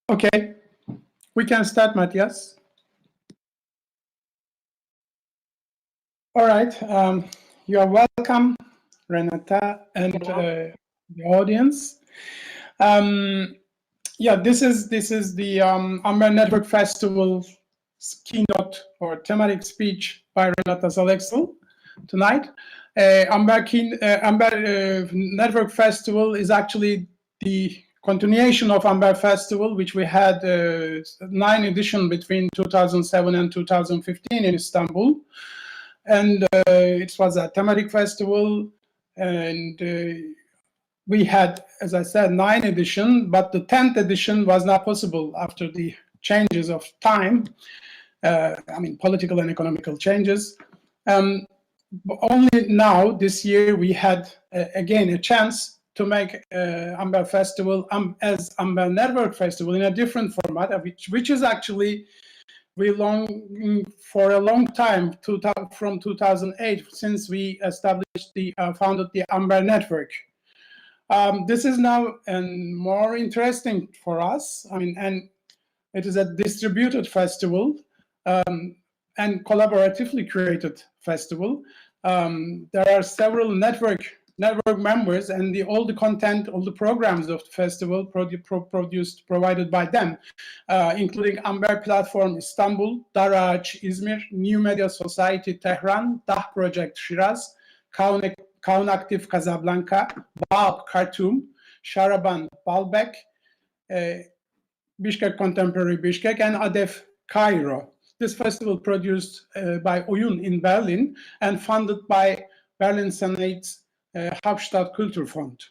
Okay, we can start, Matthias. All right, you are welcome, Renata, and the audience. Yeah, this is the Amber Network Festival keynote or thematic speech by Renata Salecl tonight. Amber Network Festival is actually the continuation of Amber Festival, which we had 9 editions between 2007 and 2015 in Istanbul. And it was a thematic festival, and we had, as I said, 9 editions, but the 10th edition was not possible after the changes of time. I mean, political and economical changes. But only now, this year, we had, again, a chance to make Amber Festival as Amber Network Festival in a different format, which is actually, we long for a long time, from 2008, since we established founded the Amber Network. This is now more interesting for us. I mean, and it is a distributed festival and collaboratively created festival. There are several network members, and all the content, all the programs of the festival provided by them, including Amber Platform Istanbul, Daraj Izmir, New Media Society Tehran, Dah Project Shiraz, Kaun Active Casablanca, Baab Khartoum, Sharaban Baalbek, Bishkek Contemporary Bishkek, and ADEF Cairo. This festival produced by a'21 in Berlin and funded by Berlin Senate's Hauptstadt Kulturfond.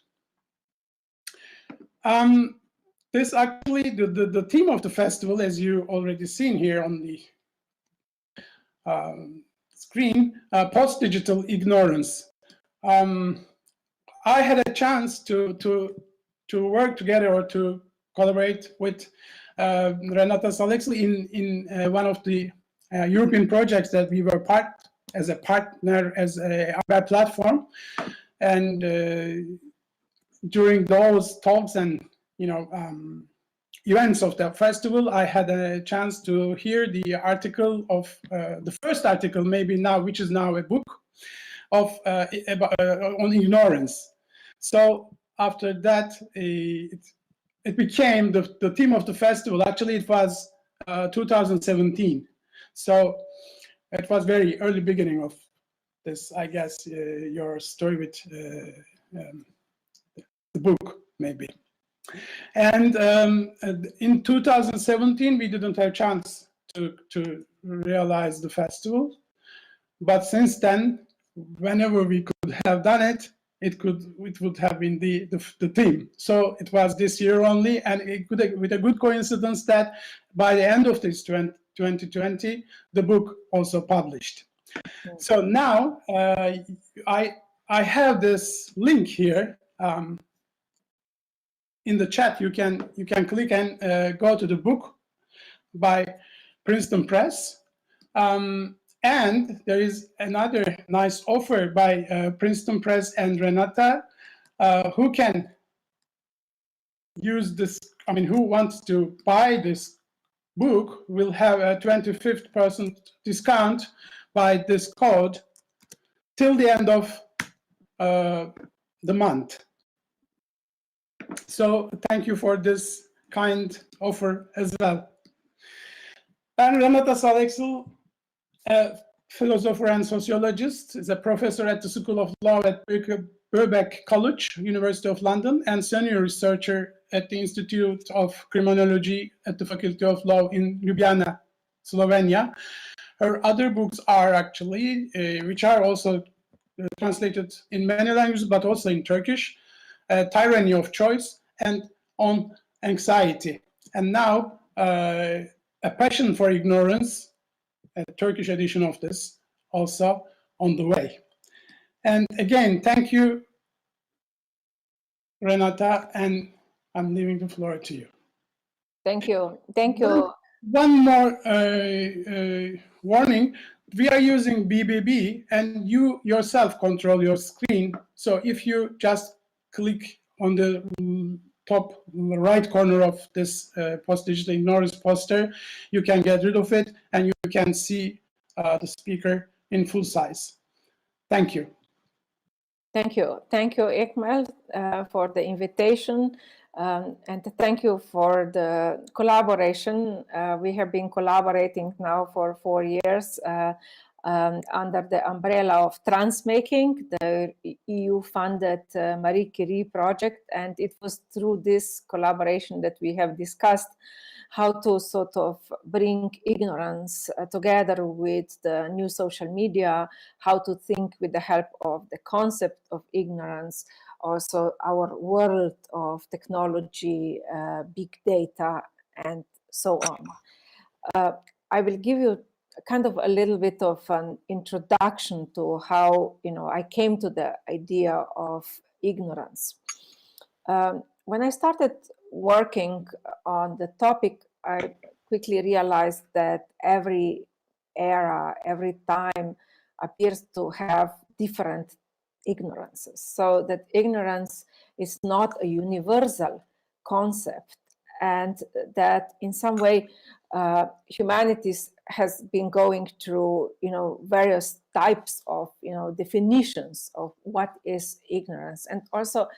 This actually, the theme of the festival, as you already seen here on the screen, post-digital ignorance. I had a chance to work together or to collaborate with Renata Salecl in one of the European projects that we were as a partner as a Amber platform, and during those talks and events of the festival, I had a chance to hear the article of the first article, maybe now, which is now a book of on ignorance. So after that, it became the theme of the festival. Actually, it was 2017. So it was very early beginning of this, I guess, your story with the book, maybe. And in 2017, we didn't have a chance to realize the festival. But since then, whenever we could have done it, it would have been the theme. So it was this year only, and with a good coincidence that by the end of this 2020, the book also published. So now I have this link here in the chat. You can click and go to the book by Princeton Press. And there is another nice offer by Princeton Press and Renata, who can use this, I mean, who wants to buy this book will have a 25% discount by this code till the end of the month. So thank you for this kind offer as well. And Renata Salecl, a philosopher and sociologist, is a professor at the School of Law at Birkbeck College, University of London, and senior researcher at the Institute of Criminology at the Faculty of Law in Ljubljana, Slovenia. Her other books are actually, which are also translated in many languages, but also in Turkish, Tyranny of Choice and On Anxiety. And now, A Passion for Ignorance, a Turkish edition of this, also on the way. And again, thank you, Renata, and I'm leaving the floor to you. Thank you. Thank you. One more warning. We are using BBB, and you yourself control your screen. So if you just click on the top right corner of this post-digital ignorance poster. You can get rid of it, and you can see the speaker in full size. Thank you. Thank you, Ikmal, for the invitation, and thank you for the collaboration. We have been collaborating now for 4 years under the umbrella of Transmaking, the EU-funded Marie Curie project, and it was through this collaboration that we have discussed how to sort of bring ignorance together with the new social media, how to think with the help of the concept of ignorance, also our world of technology, big data, and so on. I will give you kind of a little bit of an introduction to how I came to the idea of ignorance. When I started working on the topic, I quickly realized that every era, every time appears to have different ignorances. So that ignorance is not a universal concept, and that in some way humanity has been going through various types of definitions of what is ignorance. And also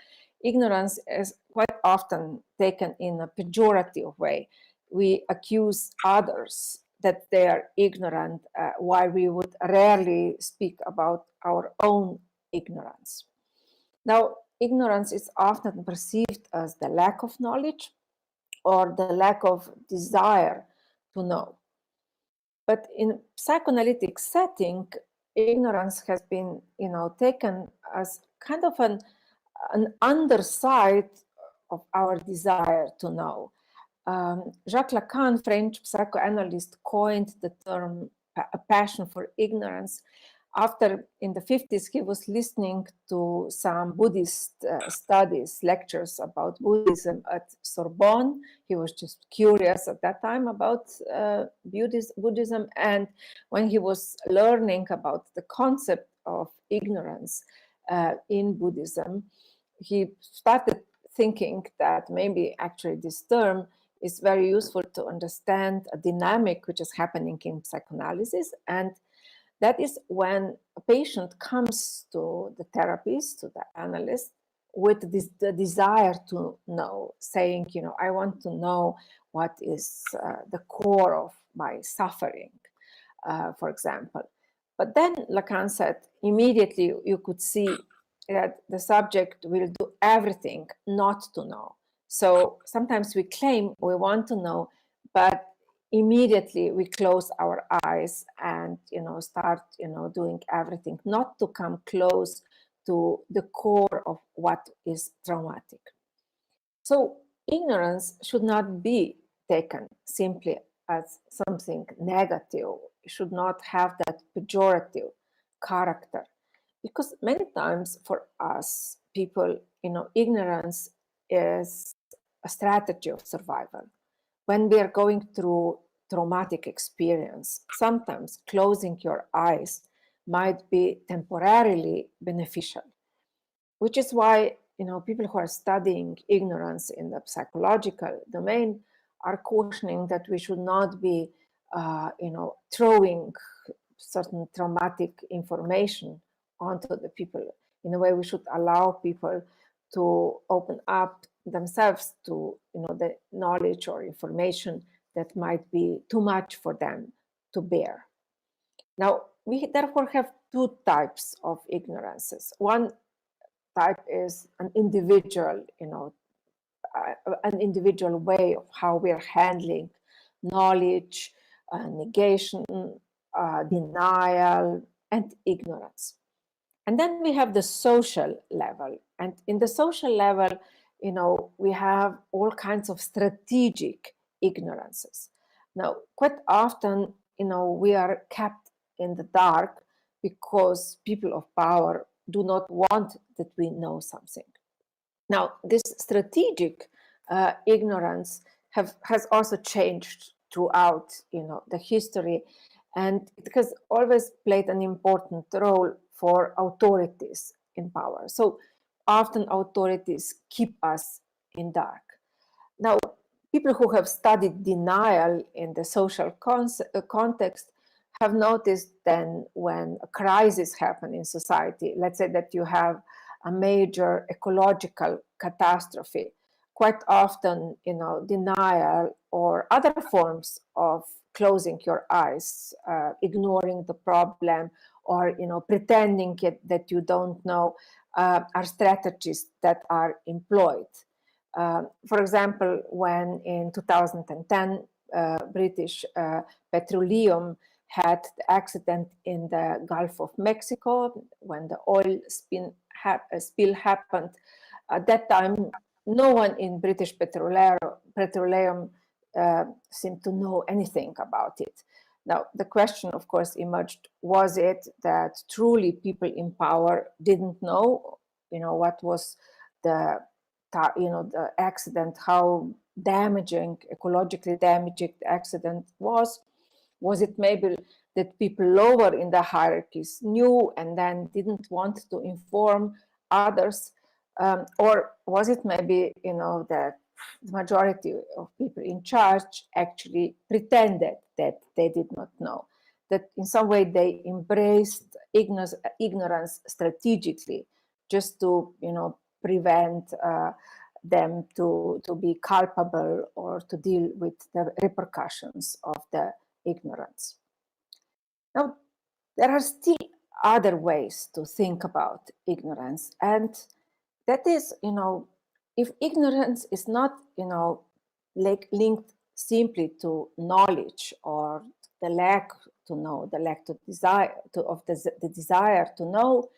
ignorance is quite often taken in a pejorative way. We accuse others that they are ignorant, while we would rarely speak about our own ignorance. Now, ignorance is often perceived as the lack of knowledge or the lack of desire to know. But in psychoanalytic setting, ignorance has been taken as kind of an underside of our desire to know. Jacques Lacan, French psychoanalyst, coined the term a passion for ignorance after, in the 50s, he was listening to some Buddhist studies, lectures about Buddhism at Sorbonne. He was just curious at that time about Buddhism. And when he was learning about the concept of ignorance in Buddhism, he started thinking that maybe actually this term is very useful to understand a dynamic which is happening in psychoanalysis. And that is when a patient comes to the therapist, to the analyst, with the desire to know, saying, I want to know what is the core of my suffering, for example. But then Lacan said, immediately you could see that the subject will do everything not to know. So sometimes we claim we want to know, but immediately we close our eyes and start doing everything not to come close to the core of what is traumatic. So ignorance should not be taken simply as something negative. It should not have that pejorative character, because many times for us people, ignorance is a strategy of survival. When we are going through traumatic experience, sometimes closing your eyes might be temporarily beneficial, which is why people who are studying ignorance in the psychological domain are cautioning that we should not be throwing certain traumatic information onto the people. In a way, we should allow people to open up themselves to the knowledge or information that might be too much for them to bear. Now, we therefore have two types of ignorances. One type is an individual, an individual way of how we are handling knowledge, negation, denial, and ignorance. And then we have the social level. And in the social level, we have all kinds of strategic ignorances. Now, quite often, we are kept in the dark because people of power do not want that we know something. Now, this strategic ignorance has also changed throughout, the history, and it has always played an important role for authorities in power. So often authorities keep us in dark. Now, people who have studied denial in the social context have noticed then when a crisis happens in society, let's say that you have a major ecological catastrophe, quite often, denial or other forms of closing your eyes, ignoring the problem, or, pretending that you don't know, are strategies that are employed. For example, when in 2010, British Petroleum had the accident in the Gulf of Mexico, when the oil spill happened. At that time, no one in British Petroleum seemed to know anything about it. Now, the question, of course, emerged: was it that truly people in power didn't know, what was the accident, how damaging, ecologically damaging the accident was? Was it maybe that people lower in the hierarchies knew and then didn't want to inform others? Or was it maybe, that the majority of people in charge actually pretended that they did not know, that in some way they embraced ignorance strategically, just to, prevent them to be culpable or to deal with the repercussions of the ignorance. Now, there are still other ways to think about ignorance, and that is, if ignorance is not, linked simply to knowledge or the lack to know, the lack to desire, the desire to know,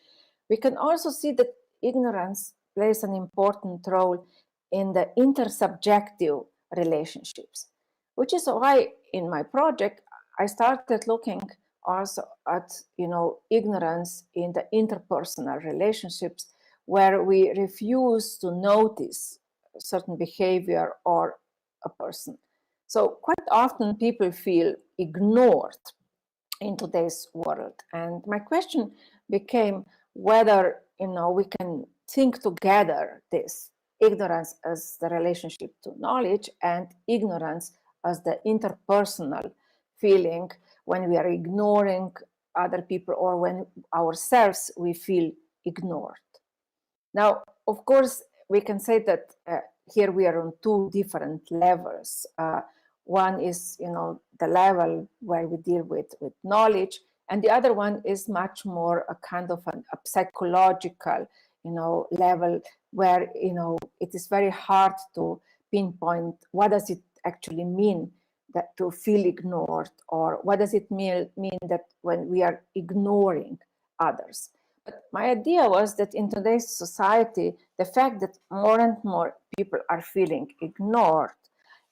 we can also see that ignorance plays an important role in the intersubjective relationships, which is why in my project I started looking also at, ignorance in the interpersonal relationships, where we refuse to notice certain behavior or a person. So quite often people feel ignored in today's world. And my question became whether, we can think together this ignorance as the relationship to knowledge and ignorance as the interpersonal feeling when we are ignoring other people or when ourselves we feel ignored. Now, of course, we can say that here we are on two different levels. One is, the level where we deal with knowledge, and the other one is much more a kind of a psychological, level where, it is very hard to pinpoint what does it actually mean that to feel ignored, or what does it mean that when we are ignoring others. But my idea was that in today's society, the fact that more and more people are feeling ignored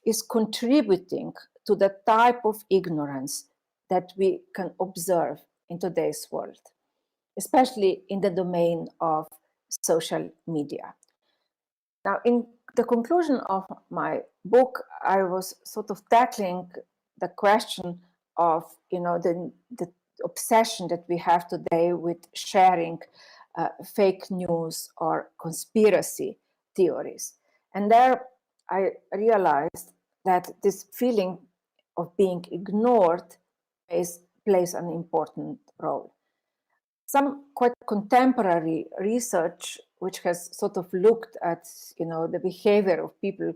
is contributing to the type of ignorance that we can observe in today's world, especially in the domain of social media. Now, in the conclusion of my book, I was sort of tackling the question of, the obsession that we have today with sharing fake news or conspiracy theories. And there I realized that this feeling of being ignored plays an important role. Some quite contemporary research, which has sort of looked at, the behavior of people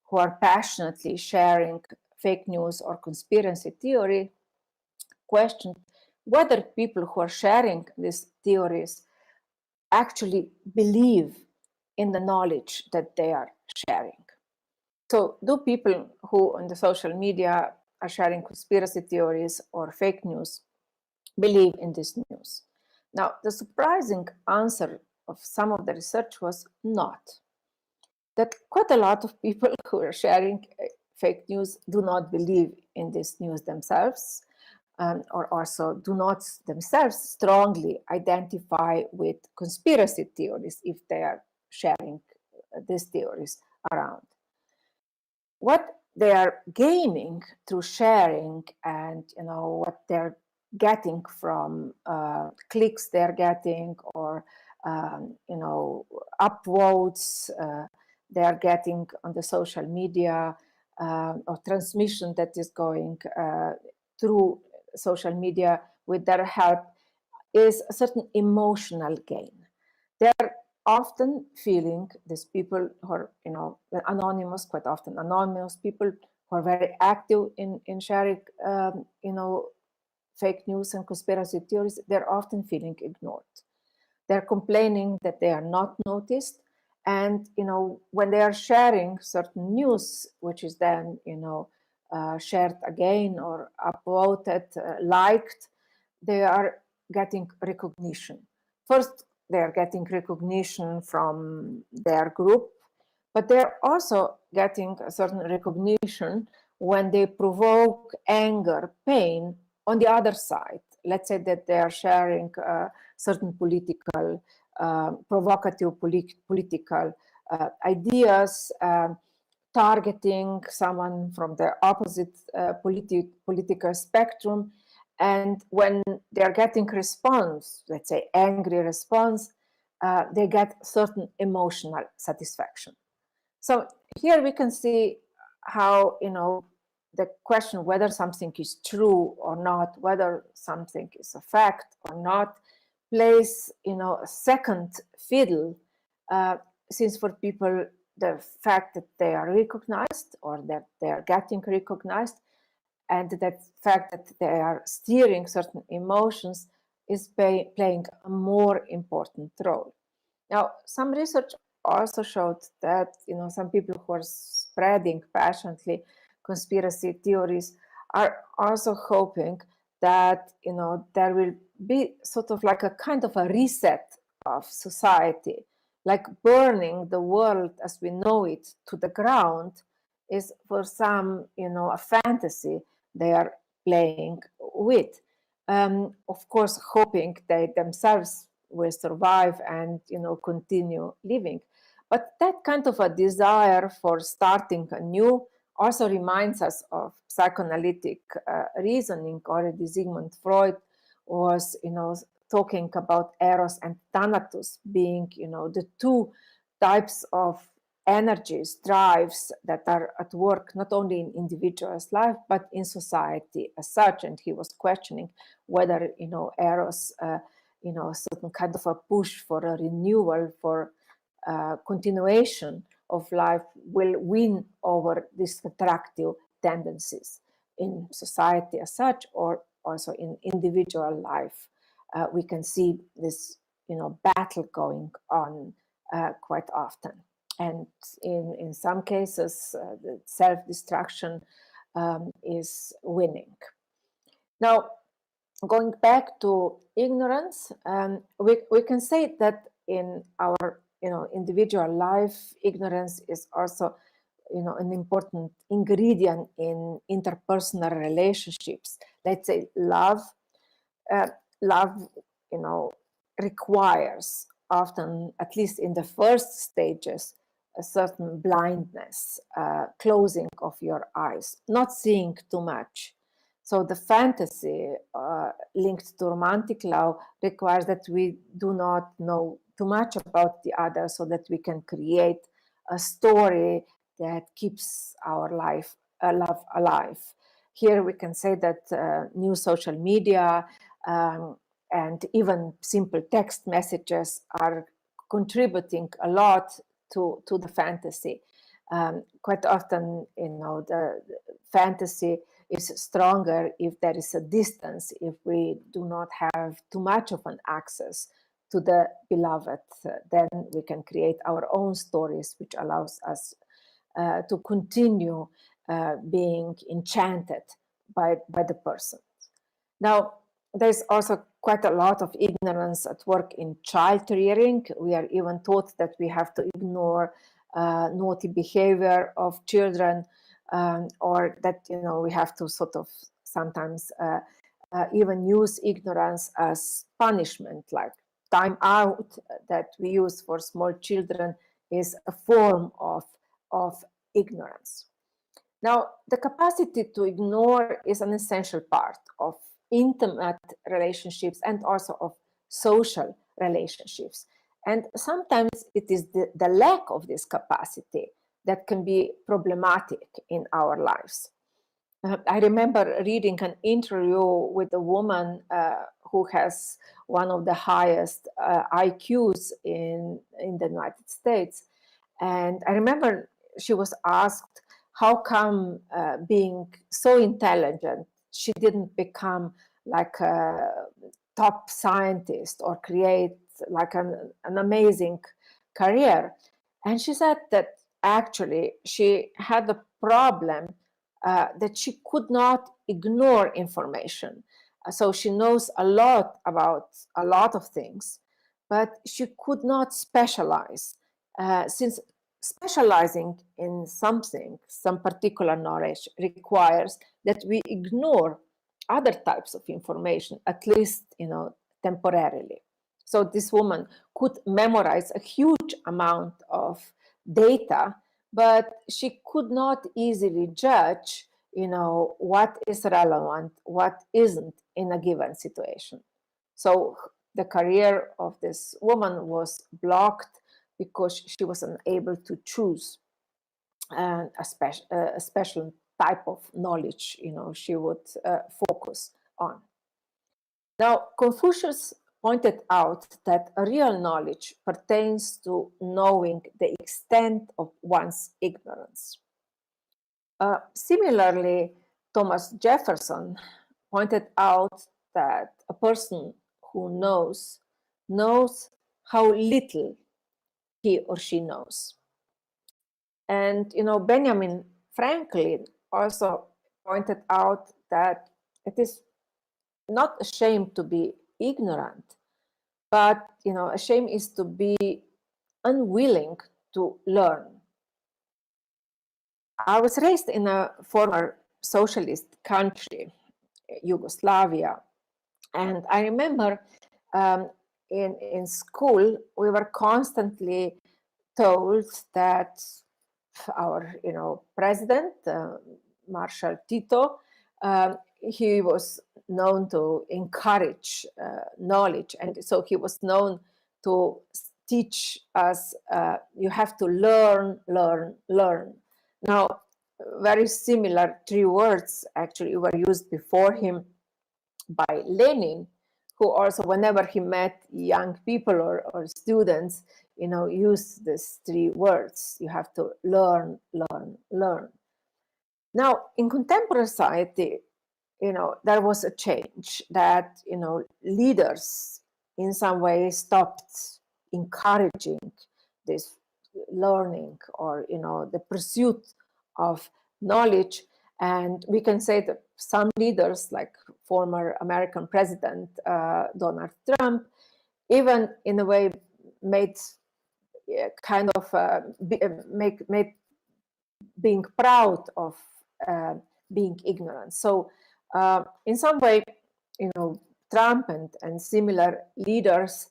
who are passionately sharing fake news or conspiracy theory, questioned whether people who are sharing these theories actually believe in the knowledge that they are sharing. So do people who on the social media are sharing conspiracy theories or fake news believe in this news? Now, the surprising answer of some of the research was not. That quite a lot of people who are sharing fake news do not believe in this news themselves, or also do not themselves strongly identify with conspiracy theories if they are sharing these theories around. What they are gaining through sharing and, what they're getting from clicks they're getting or, upvotes, they are getting on the social media or transmission that is going through social media with their help is a certain emotional gain. They're often feeling, these people who are, anonymous, quite often anonymous people who are very active in sharing, fake news and conspiracy theories, they're often feeling ignored. They're complaining that they are not noticed. And, when they are sharing certain news, which is then, shared again or upvoted, liked, they are getting recognition. First, they are getting recognition from their group, but they're also getting a certain recognition when they provoke anger, pain on the other side. Let's say that they are sharing certain political, provocative political ideas, targeting someone from the opposite political spectrum. And when they're getting response, let's say angry response, they get certain emotional satisfaction. So here we can see how, the question whether something is true or not, whether something is a fact or not, plays, a second fiddle, since for people, the fact that they are recognized or that they are getting recognized, and that fact that they are steering certain emotions is playing a more important role. Now, some research also showed that, some people who are spreading passionately conspiracy theories are also hoping that, there will be sort of like a kind of a reset of society, like burning the world as we know it to the ground is for some, a fantasy they are playing with. Of course, hoping they themselves will survive and, continue living. But that kind of a desire for starting anew also reminds us of psychoanalytic reasoning. Already Sigmund Freud was, talking about eros and thanatos being, the two types of energies, drives that are at work not only in individual's life but in society as such. And he was questioning whether, eros, a certain kind of a push for a renewal, for continuation of life, will win over these attractive tendencies in society as such, or also in individual life. We can see this, battle going on quite often. And in some cases, the self-destruction is winning. Now, going back to ignorance, we can say that in our individual life, ignorance is also an important ingredient in interpersonal relationships. Let's say love. Love, requires often, at least in the first stages, a certain blindness, closing of your eyes, not seeing too much. So the fantasy linked to romantic love requires that we do not know too much about the other, so that we can create a story that keeps our love alive. Here we can say that new social media and even simple text messages are contributing a lot to the fantasy. Quite often, the fantasy is stronger if there is a distance, if we do not have too much of an access to the beloved. Then we can create our own stories, which allows us to continue being enchanted by the person. Now, there's also quite a lot of ignorance at work in child rearing. We are even taught that we have to ignore naughty behavior of children, or that we have to sort of sometimes even use ignorance as punishment, like time out that we use for small children is a form of ignorance. Now, the capacity to ignore is an essential part of intimate relationships and also of social relationships. And sometimes it is the lack of this capacity that can be problematic in our lives. I remember reading an interview with a woman who has one of the highest IQs in the United States. And I remember she was asked, how come being so intelligent, she didn't become like a top scientist or create like an amazing career? And she said that actually she had a problem that she could not ignore information. So she knows a lot about a lot of things, but she could not specialize, since specializing in something, some particular knowledge, requires that we ignore other types of information, at least, temporarily. So this woman could memorize a huge amount of data, but she could not easily judge, what is relevant, what isn't in a given situation. So the career of this woman was blocked because she was unable to choose a special type of knowledge, she would focus on. Now, Confucius pointed out that a real knowledge pertains to knowing the extent of one's ignorance. Similarly, Thomas Jefferson pointed out that a person who knows how little he or she knows. And, Benjamin Franklin also pointed out that it is not a shame to be ignorant, but, a shame is to be unwilling to learn. I was raised in a former socialist country, Yugoslavia, and I remember in school we were constantly told that our president, Marshal Tito, he was known to encourage knowledge, and so he was known to teach us, you have to learn. Now, very similar three words actually were used before him by Lenin, who also, whenever he met young people or students, used these three words. You have to learn. Now, in contemporary society, there was a change that, leaders in some way stopped encouraging this learning or, the pursuit of knowledge. And we can say that some leaders, like former American President Donald Trump, even in a way made kind of made being proud of being ignorant. So in some way, Trump and similar leaders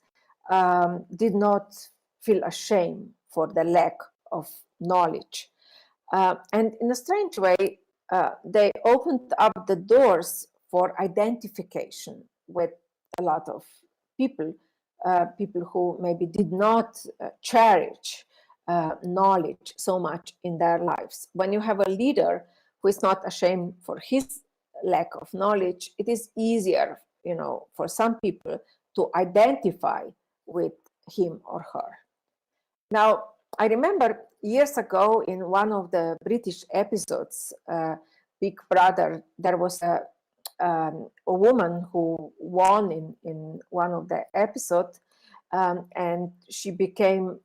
did not feel ashamed for the lack of knowledge. And in a strange way, they opened up the doors for identification with a lot of people, people who maybe did not cherish knowledge so much in their lives. When you have a leader who is not ashamed for his lack of knowledge, it is easier, for some people to identify with him or her. Now, I remember years ago in one of the British episodes, Big Brother, there was a woman who won in one of the episodes, and she became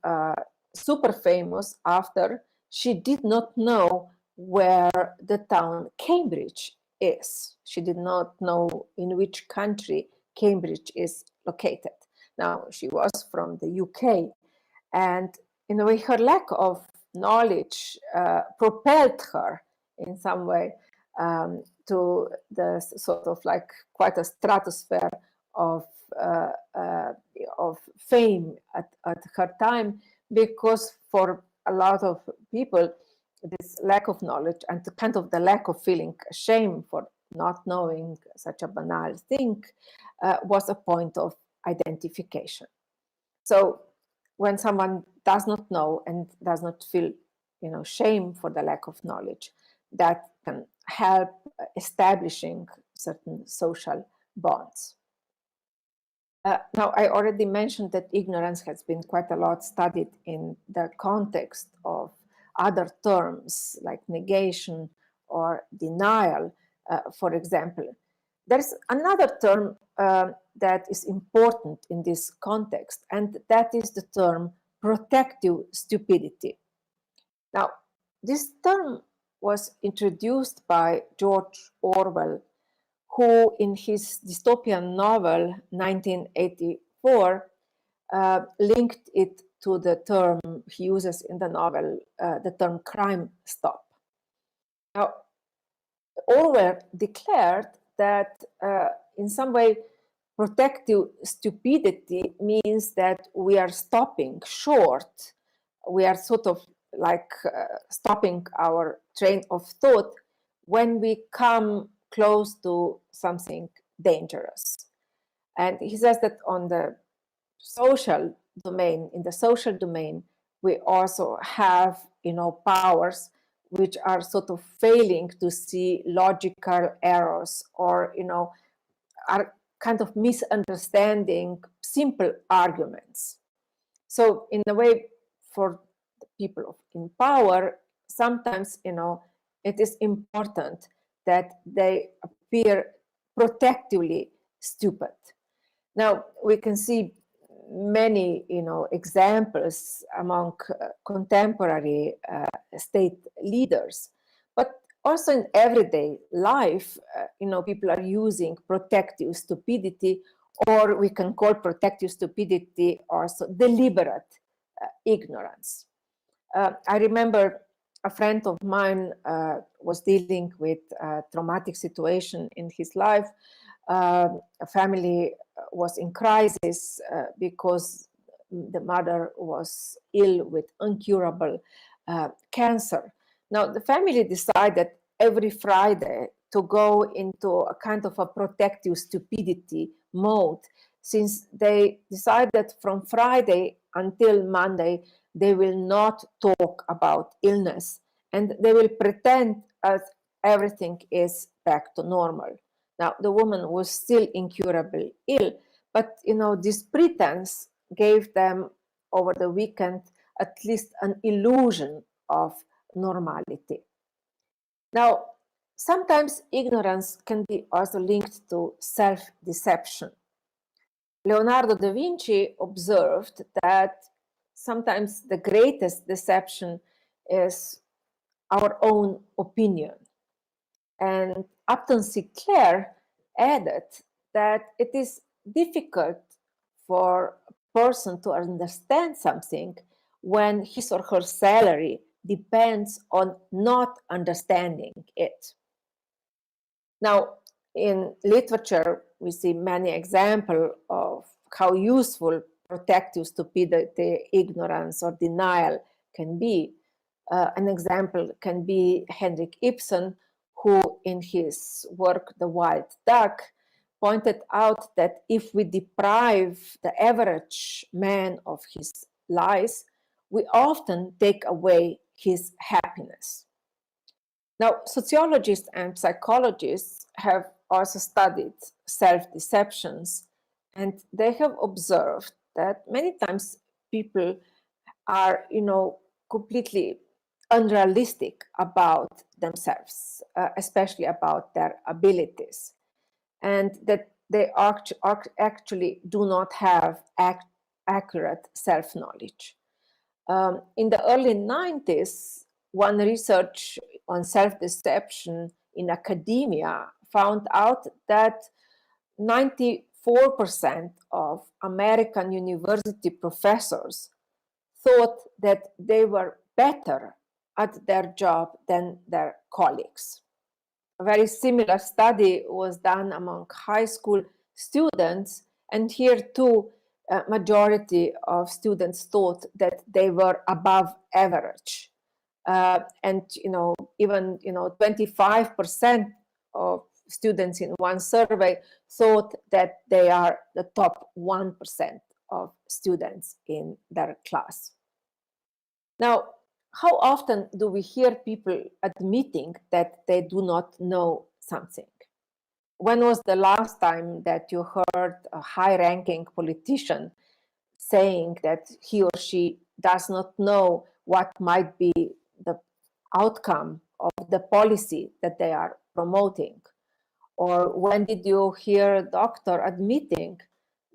super famous after she did not know where the town Cambridge is. She did not know in which country Cambridge is located. Now, she was from the UK, and in a way, her lack of knowledge propelled her in some way to the sort of like quite a stratosphere of fame at her time, because for a lot of people, this lack of knowledge and kind of the lack of feeling shame for not knowing such a banal thing was a point of identification. So when someone does not know and does not feel, shame for the lack of knowledge, that can help establishing certain social bonds. Now, I already mentioned that ignorance has been quite a lot studied in the context of other terms like negation or denial, for example. There's another term that is important in this context, and that is the term protective stupidity. Now, this term was introduced by George Orwell, who in his dystopian novel 1984 linked it to the term he uses in the novel, the term crime stop. Now, Orwell declared that in some way protective stupidity means that we are stopping short, we are sort of like stopping our train of thought when we come close to something dangerous. And he says that on the social domain, in the social domain, we also have, powers which are sort of failing to see logical errors, or, are kind of misunderstanding simple arguments. So in a way, for the people in power, sometimes, it is important that they appear protectively stupid. Now, we can see many, examples among contemporary state leaders, but also in everyday life, people are using protective stupidity, or we can call protective stupidity also deliberate ignorance. I remember a friend of mine was dealing with a traumatic situation in his life. A family was in crisis because the mother was ill with incurable cancer. Now, the family decided every Friday to go into a kind of a protective stupidity mode, since they decided from Friday until Monday they will not talk about illness, and they will pretend as everything is back to normal. Now, the woman was still incurably ill, but this pretense gave them over the weekend at least an illusion of normality. Now, sometimes ignorance can be also linked to self-deception. Leonardo da Vinci observed that sometimes the greatest deception is our own opinion. And Upton Sinclair added that it is difficult for a person to understand something when his or her salary depends on not understanding it. Now, in literature, we see many examples of how useful protective stupidity, ignorance, or denial can be. An example can be Henrik Ibsen, who in his work, The Wild Duck, pointed out that if we deprive the average man of his lies, we often take away his happiness. Now, sociologists and psychologists have also studied self-deceptions, and they have observed that many times people are, completely unrealistic about themselves, especially about their abilities, and that they actually do not have accurate self-knowledge. In the early 90s, one research on self-deception in academia found out that 94% of American university professors thought that they were better at their job than their colleagues. A very similar study was done among high school students, and here too, a majority of students thought that they were above average. And even 25% of students in one survey thought that they are the top 1% of students in their class. Now, how often do we hear people admitting that they do not know something? When was the last time that you heard a high-ranking politician saying that he or she does not know what might be the outcome of the policy that they are promoting? Or when did you hear a doctor admitting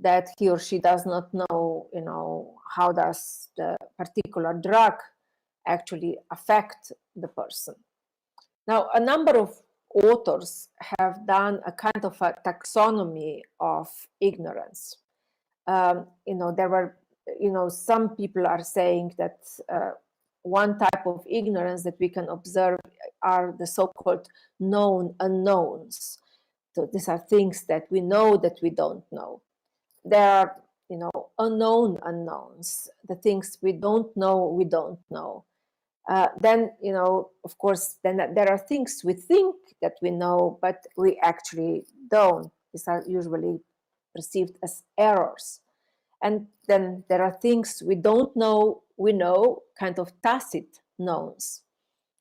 that he or she does not know, how does the particular drug actually affect the person? Now, a number of authors have done a kind of a taxonomy of ignorance. There were, some people are saying that one type of ignorance that we can observe are the so-called known unknowns. So these are things that we know that we don't know. There are, unknown unknowns, the things we don't know. Then, of course, then there are things we think that we know, but we actually don't. These are usually perceived as errors. And then there are things we don't know, we know, kind of tacit knowns.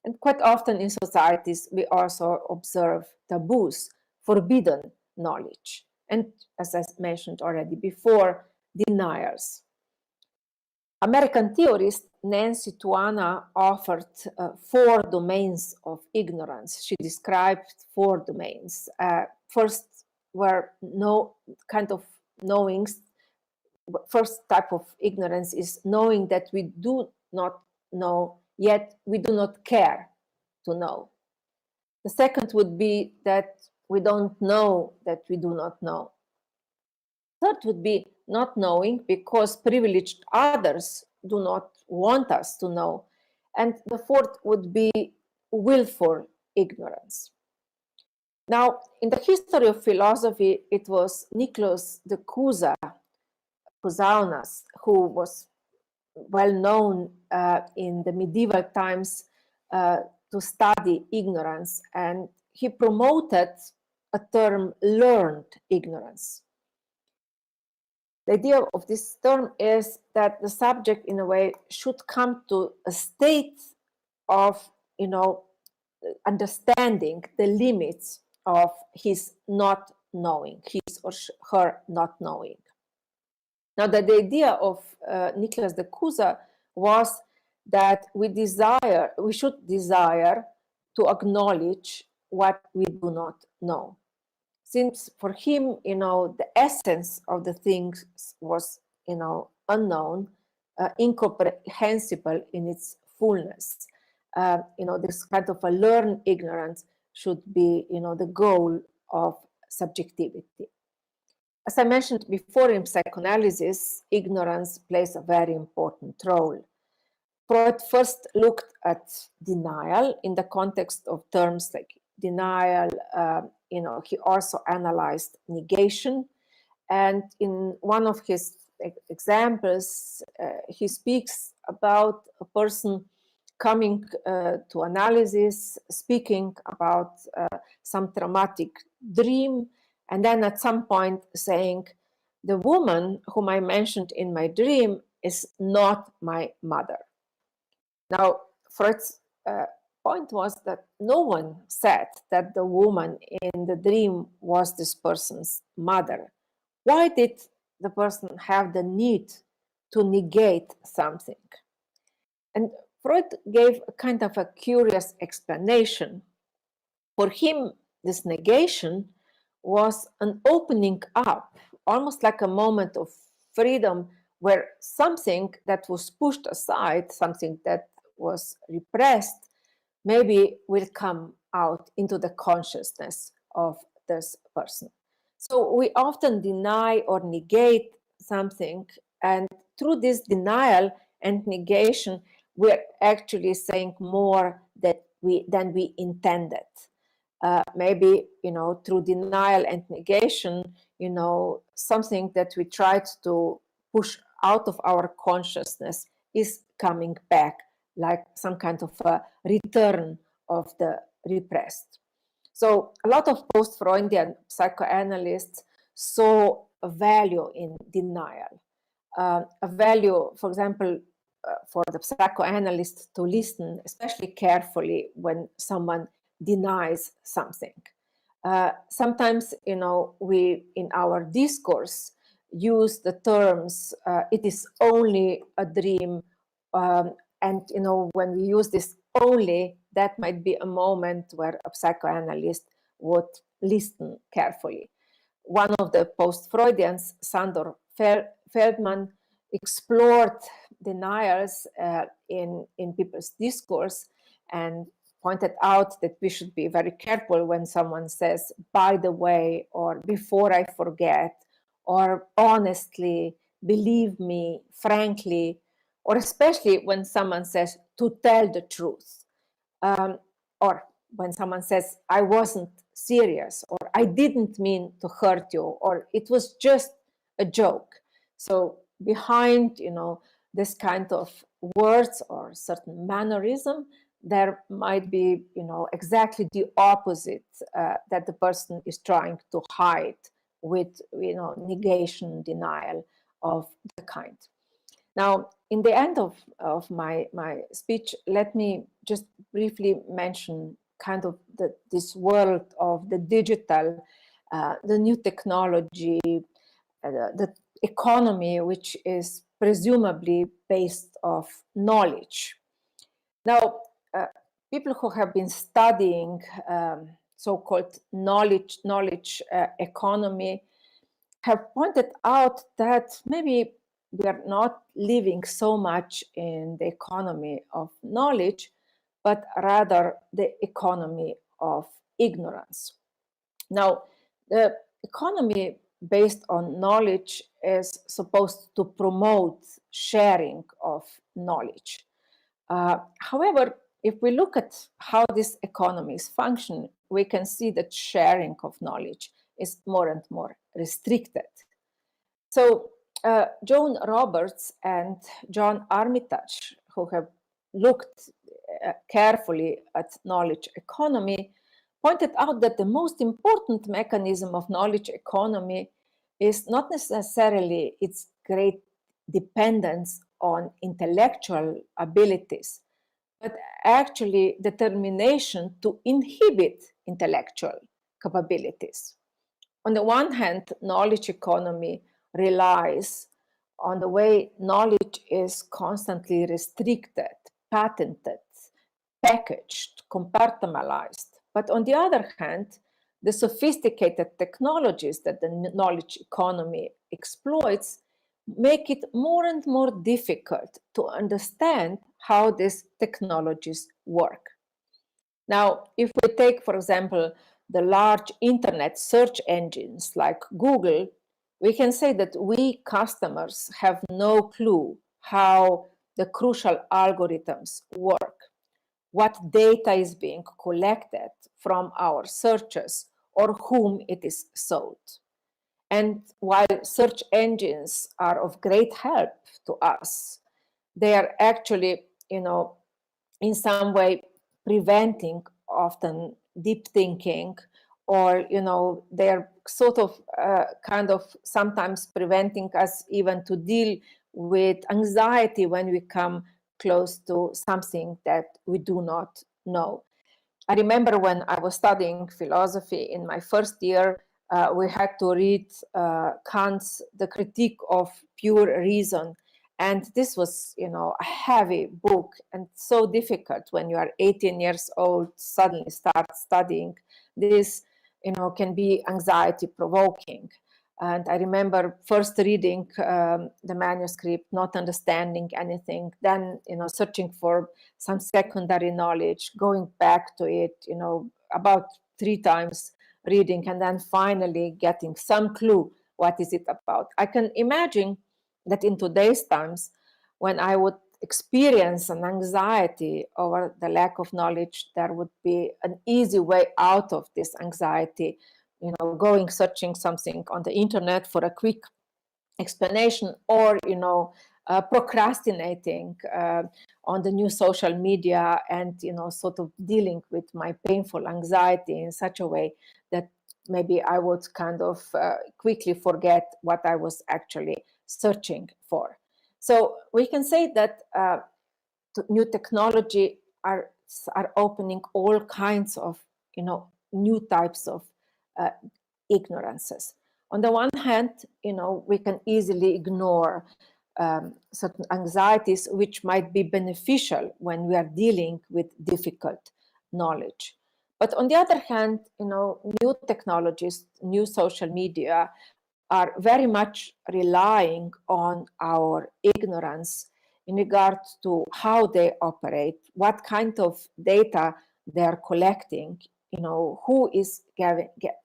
And quite often in societies, we also observe taboos, forbidden knowledge. And as I mentioned already before, deniers. American theorist Nancy Tuana offered 4 domains of ignorance. She described 4 domains. First were kind of knowings. First type of ignorance is knowing that we do not know, yet we do not care to know. The second would be that we don't know that we do not know. Third would be not knowing because privileged others do not want us to know. And the fourth would be willful ignorance. Now, in the history of philosophy, it was Nicholas de Cusanus, who was well known in the medieval times to study ignorance, and he promoted a term learned ignorance. The idea of this term is that the subject, in a way, should come to a state of, understanding the limits of his not knowing, his or her not knowing. Now, the idea of Nicholas de Cusa was that we should desire to acknowledge what we do not know. Since for him, the essence of the things was, unknown, incomprehensible in its fullness. This kind of a learned ignorance should be, the goal of subjectivity. As I mentioned before, in psychoanalysis, ignorance plays a very important role. Freud first looked at denial in the context of terms like denial. He also analyzed negation. And in one of his examples, he speaks about a person coming to analysis, speaking about some traumatic dream, and then at some point saying, the woman whom I mentioned in my dream is not my mother. Now, Freud's point was that no one said that the woman in the dream was this person's mother. Why did the person have the need to negate something? And Freud gave a kind of a curious explanation. For him, this negation was an opening up, almost like a moment of freedom, where something that was pushed aside, something that was repressed, maybe will come out into the consciousness of this person. So we often deny or negate something, and through this denial and negation, we're actually saying more than we intended. Maybe, through denial and negation, something that we tried to push out of our consciousness is coming back, like some kind of a return of the repressed. So a lot of post-Freudian psychoanalysts saw a value in denial. a value, for example, for the psychoanalyst to listen especially carefully when someone denies something. Sometimes, we in our discourse use the terms "it is only a dream," and when we use this "only," that might be a moment where a psychoanalyst would listen carefully. One of the post-Freudians, Sandor Feldman, explored denials in people's discourse and pointed out that we should be very careful when someone says, "by the way," or "before I forget," or "honestly," "believe me," "frankly," or especially when someone says, "to tell the truth," or when someone says, "I wasn't serious," or "I didn't mean to hurt you," or "it was just a joke." So behind, this kind of words or certain mannerism, there might be, exactly the opposite that the person is trying to hide with, negation, denial of the kind. Now, in the end of my speech, let me just briefly mention kind of this world of the digital, the new technology, the economy, which is presumably based of knowledge. Now, people who have been studying so-called knowledge economy have pointed out that maybe we are not living so much in the economy of knowledge, but rather the economy of ignorance. Now, the economy based on knowledge is supposed to promote sharing of knowledge. However, if we look at how these economies function, we can see that sharing of knowledge is more and more restricted. So Joan Roberts and John Armitage, who have looked carefully at knowledge economy, pointed out that the most important mechanism of knowledge economy is not necessarily its great dependence on intellectual abilities, but actually determination to inhibit intellectual capabilities. On the one hand, knowledge economy relies on the way knowledge is constantly restricted, patented, packaged, compartmentalized. But on the other hand, the sophisticated technologies that the knowledge economy exploits make it more and more difficult to understand how these technologies work. Now, if we take, for example, the large internet search engines like Google, we can say that we customers have no clue how the crucial algorithms work, what data is being collected from our searches, or whom it is sold. And while search engines are of great help to us, they are actually, in some way preventing often deep thinking, or, they're sort of kind of sometimes preventing us even to deal with anxiety when we come close to something that we do not know. I remember when I was studying philosophy in my first year, we had to read Kant's The Critique of Pure Reason. And this was, a heavy book and so difficult when you are 18 years old, suddenly start studying this, can be anxiety provoking. And I remember first reading the manuscript, not understanding anything, then, searching for some secondary knowledge, going back to it, about 3 times reading, and then finally getting some clue what is it about. I can imagine that in today's times, when I would experience an anxiety over the lack of knowledge, there would be an easy way out of this anxiety, going searching something on the internet for a quick explanation, or, procrastinating on the new social media and, sort of dealing with my painful anxiety in such a way that maybe I would kind of quickly forget what I was actually searching for. So we can say that new technology are opening all kinds of new types of ignorances. On the one hand, we can easily ignore certain anxieties which might be beneficial when we are dealing with difficult knowledge. But on the other hand, new technologies, new social media are very much relying on our ignorance in regard to how they operate, what kind of data they are collecting, who is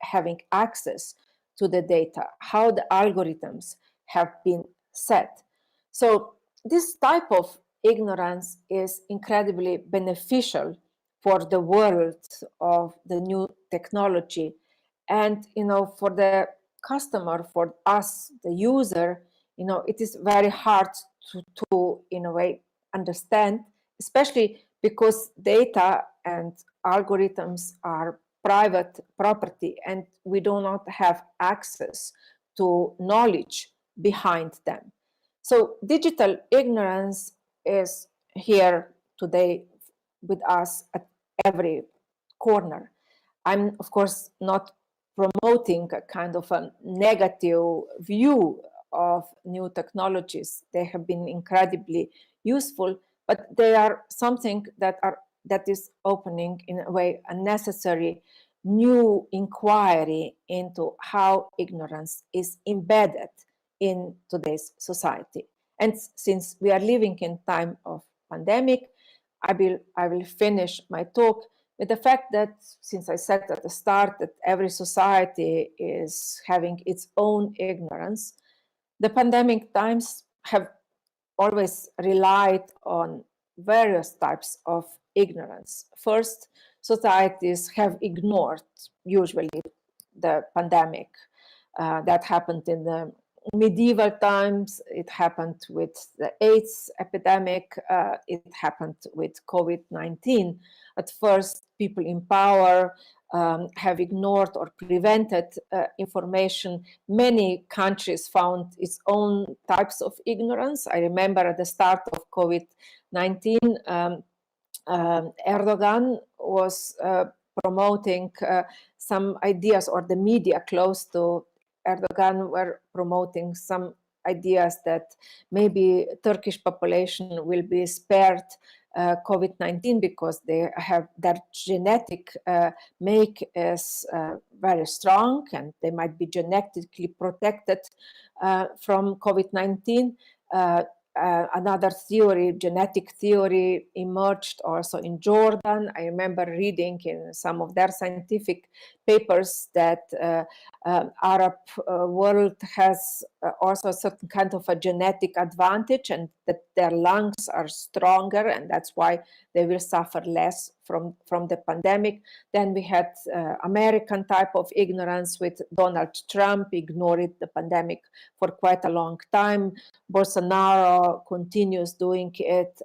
having access to the data, how the algorithms have been set. So this type of ignorance is incredibly beneficial for the world of the new technology. And, for the customer, for us, the user, it is very hard to in a way, understand, especially because data and algorithms are private property and we do not have access to knowledge behind them. So digital ignorance is here today with us at every corner. I'm, of course, not promoting a kind of a negative view of new technologies. They have been incredibly useful, but they are something that is opening, in a way, a necessary new inquiry into how ignorance is embedded in today's society. And since we are living in time of pandemic, I will finish my talk with the fact that, since I said at the start that every society is having its own ignorance, the pandemic times have always relied on various types of ignorance. First, societies have ignored usually the pandemic. That happened in the medieval times, it happened with the AIDS epidemic, it happened with COVID-19. At first, people in power have ignored or prevented information. Many countries found its own types of ignorance. I remember at the start of COVID-19, Erdogan was promoting some ideas, or the media close to Erdogan were promoting some ideas that maybe Turkish population will be spared COVID-19 because they have their genetic make is very strong and they might be genetically protected from COVID-19. Another theory, genetic theory, emerged also in Jordan. I remember reading in some of their scientific papers that Arab world has also a certain kind of a genetic advantage and that their lungs are stronger and that's why they will suffer less from the pandemic. Then we had American type of ignorance with Donald Trump, ignored the pandemic for quite a long time. Bolsonaro continues doing it.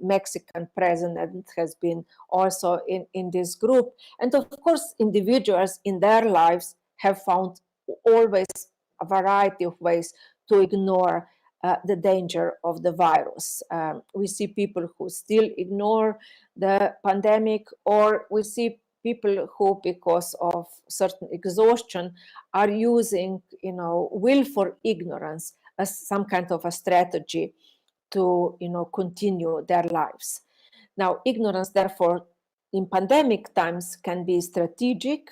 Mexican president has been also in this group. And of course, individuals in their lives have found always a variety of ways to ignore the danger of the virus. We see people who still ignore the pandemic, or we see people who, because of certain exhaustion, are using, willful ignorance as some kind of a strategy to, continue their lives. Now, ignorance, therefore, in pandemic times can be strategic,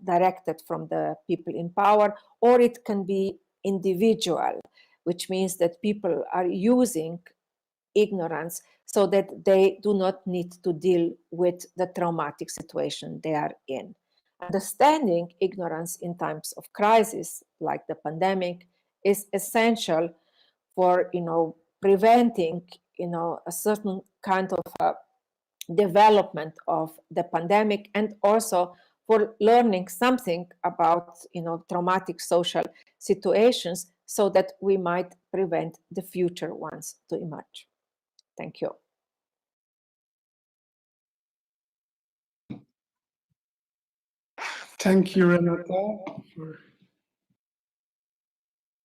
directed from the people in power, or it can be individual, which means that people are using ignorance so that they do not need to deal with the traumatic situation they are in. Understanding ignorance in times of crisis, like the pandemic, is essential for, preventing, a certain kind of development of the pandemic, and also for learning something about, traumatic social situations so that we might prevent the future ones to emerge. Thank you. Thank you, Renata, for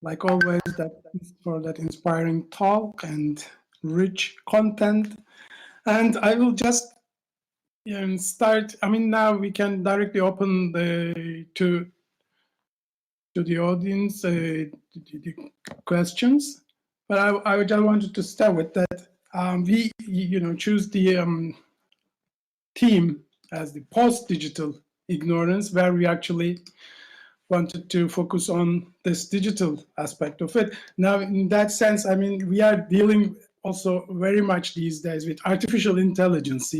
like always, for that inspiring talk and rich content. And I will just start. I mean, now we can directly open to the audience the questions. But I just wanted to start with that. We choose the theme as the post-digital ignorance, where we actually wanted to focus on this digital aspect of it. Now, in that sense, I mean, we are dealing also very much these days with artificial intelligence,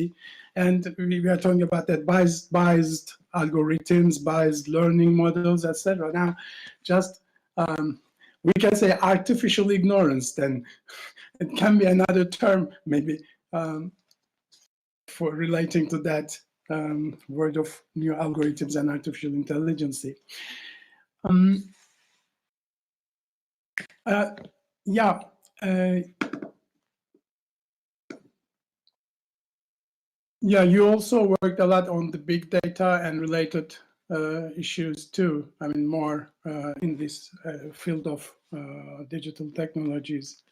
and we are talking about that biased algorithms, biased learning models, etc. Now, just we can say artificial ignorance, then it can be another term maybe for relating to that word of new algorithms and artificial intelligence. Yeah. Yeah, you also worked a lot on the big data and related issues too. I mean, more in this field of digital technologies.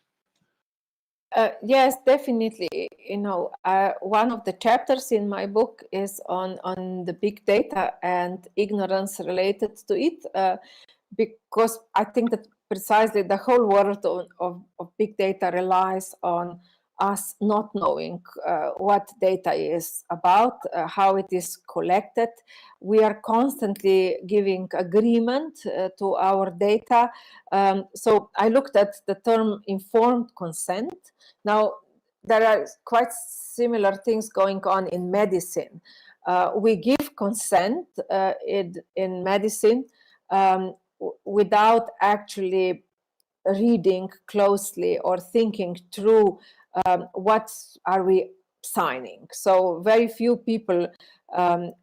Yes, definitely. One of the chapters in my book is on the big data and ignorance related to it, because I think that precisely the whole world of big data relies on us not knowing what data is about, how it is collected. We are constantly giving agreement to our data. So I looked at the term informed consent. Now, there are quite similar things going on in medicine. We give consent in medicine without actually reading closely or thinking through what are we signing. So very few people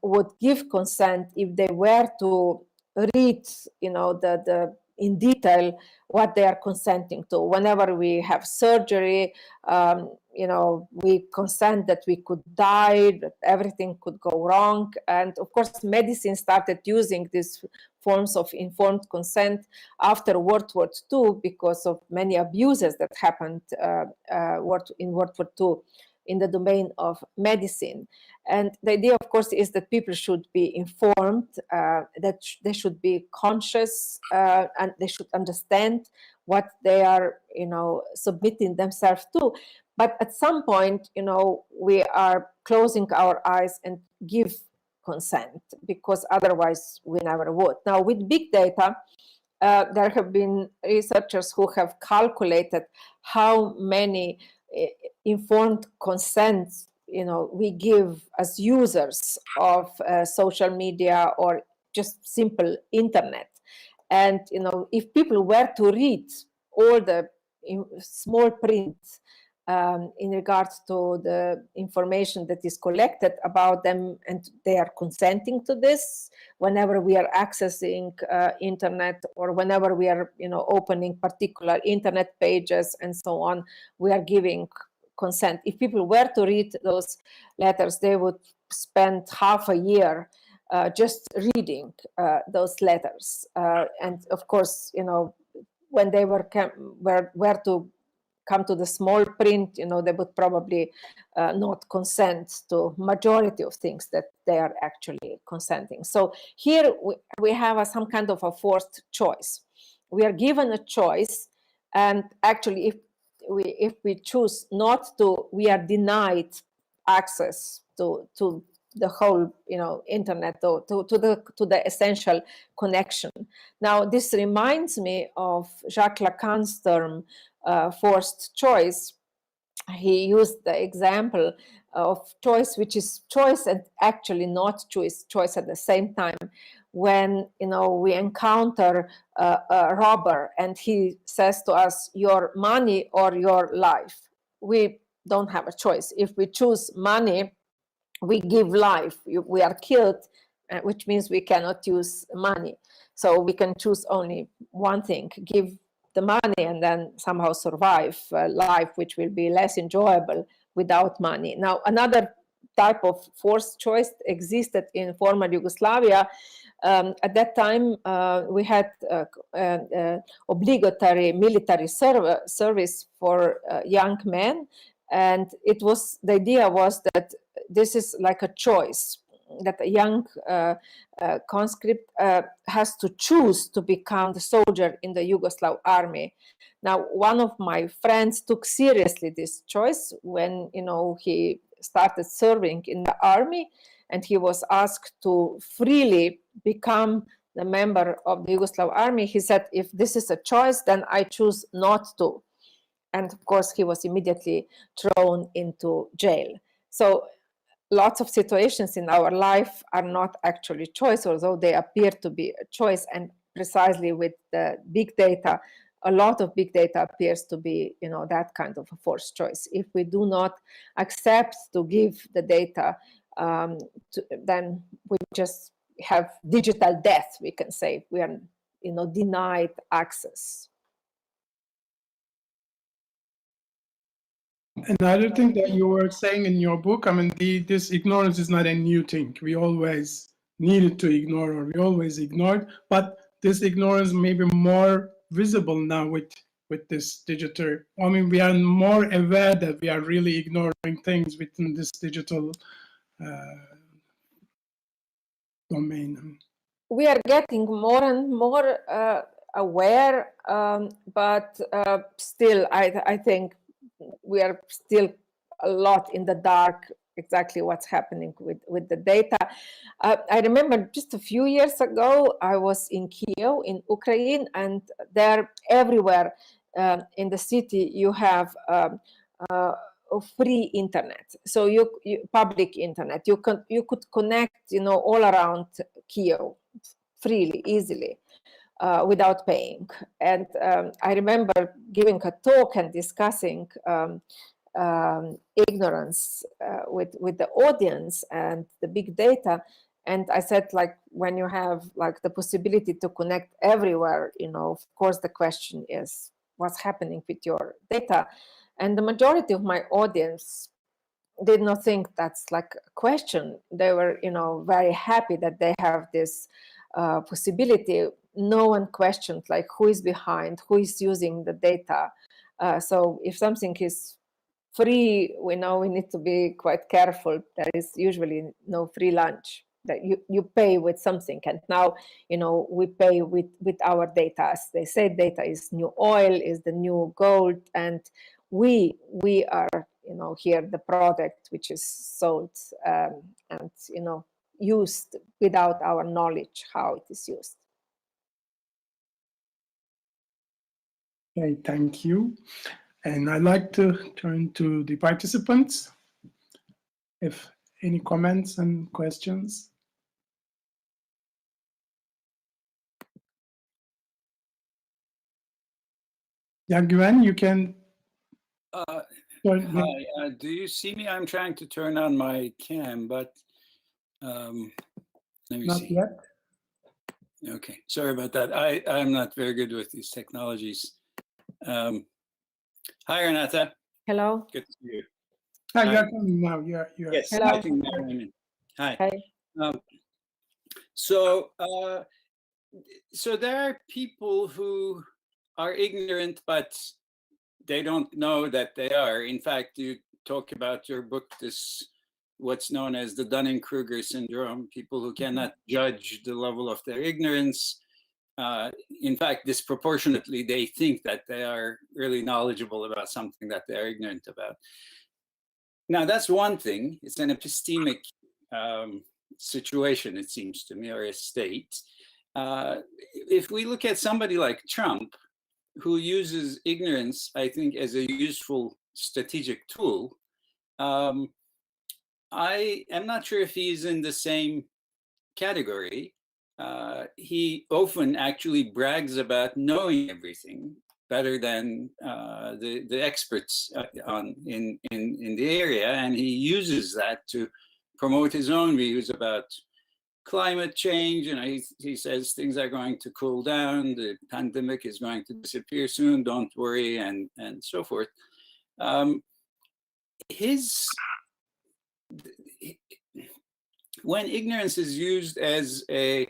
would give consent if they were to read, the in detail what they are consenting to. Whenever we have surgery, we consent that we could die, that everything could go wrong. And of course, medicine started using these forms of informed consent after World War II because of many abuses that happened in World War II in the domain of medicine. And the idea, of course, is that people should be informed, that they should be conscious, and they should understand what they are, submitting themselves to. But at some point, we are closing our eyes and give consent, because otherwise we never would. Now, with big data, there have been researchers who have calculated how many informed consents we give as users of social media or just simple internet. And if people were to read all the small print in regards to the information that is collected about them, and they are consenting to this whenever we are accessing internet, or whenever we are opening particular internet pages and so on, we are giving consent. If people were to read those letters, they would spend half a year just reading those letters. And of course, when they were to come to the small print, they would probably not consent to majority of things that they are actually consenting. So here we have some kind of a forced choice. We are given a choice, and actually if we choose not to, we are denied access to the whole internet, to the essential connection. Now, this reminds me of Jacques Lacan's term forced choice. He used the example of choice, which is choice and actually not choice at the same time. When we encounter a robber and he says to us, your money or your life, we don't have a choice. If we choose money, we give life. We are killed, which means we cannot use money. So we can choose only one thing: give the money and then somehow survive life, which will be less enjoyable without money. Now, another type of forced choice existed in former Yugoslavia, At that time, we had obligatory military service for young men, and the idea was that this is like a choice, that a young conscript has to choose to become the soldier in the Yugoslav army. Now, one of my friends took seriously this choice when, he started serving in the army, and he was asked to freely become the member of the Yugoslav army. He said, if this is a choice, then I choose not to. And of course, he was immediately thrown into jail. So lots of situations in our life are not actually choice, although they appear to be a choice. And precisely with the big data, a lot of big data appears to be, that kind of a forced choice. If we do not accept to give the data, then we just have digital death, we can say. We are, denied access. Another thing that you were saying in your book, I mean, this ignorance is not a new thing. We always needed to ignore, or we always ignored, but this ignorance may be more visible now with this digital. I mean, we are more aware that we are really ignoring things within this digital domain. We are getting more and more aware, but still, I think we are still a lot in the dark exactly what's happening with the data. I remember just a few years ago, I was in Kiev in Ukraine, and there everywhere in the city you have free internet. So you public internet, you could connect, all around Kiev freely, easily, without paying. And I remember giving a talk and discussing ignorance with the audience and the big data. And I said, like, when you have like the possibility to connect everywhere, of course the question is what's happening with your data. And the majority of my audience did not think that's like a question. They were, very happy that they have this possibility. No one questioned like who is behind, who is using the data. So if something is free, we know we need to be quite careful. There is usually no free lunch, that you pay with something. And now, we pay with our data. As they say, data is new oil, is the new gold. And we are, here the product which is sold and, used without our knowledge how it is used. Okay, thank you. And I'd like to turn to the participants. If any comments and questions. Yeah, Gwen, you can. Hi, do you see me? I'm trying to turn on my cam, but let me Not see. yet. Okay, sorry about that. I'm not very good with these technologies. Hi, Renata. Hello. Good to see you. Hi, Hi. you're coming now. You're. Yes, Hello. I think now I'm in. Hi. Hi. So there are people who are ignorant, but they don't know that they are. In fact, you talk about your book, what's known as the Dunning-Kruger Syndrome, people who cannot judge the level of their ignorance. In fact, disproportionately, they think that they are really knowledgeable about something that they are ignorant about. Now, that's one thing. It's an epistemic situation, it seems to me, or a state. If we look at somebody like Trump, who uses ignorance, I think, as a useful strategic tool, I am not sure if he's in the same category. He often actually brags about knowing everything better than the experts in the area, and he uses that to promote his own views about climate change. He says things are going to cool down, the pandemic is going to disappear soon, don't worry, and so forth. When ignorance is used as a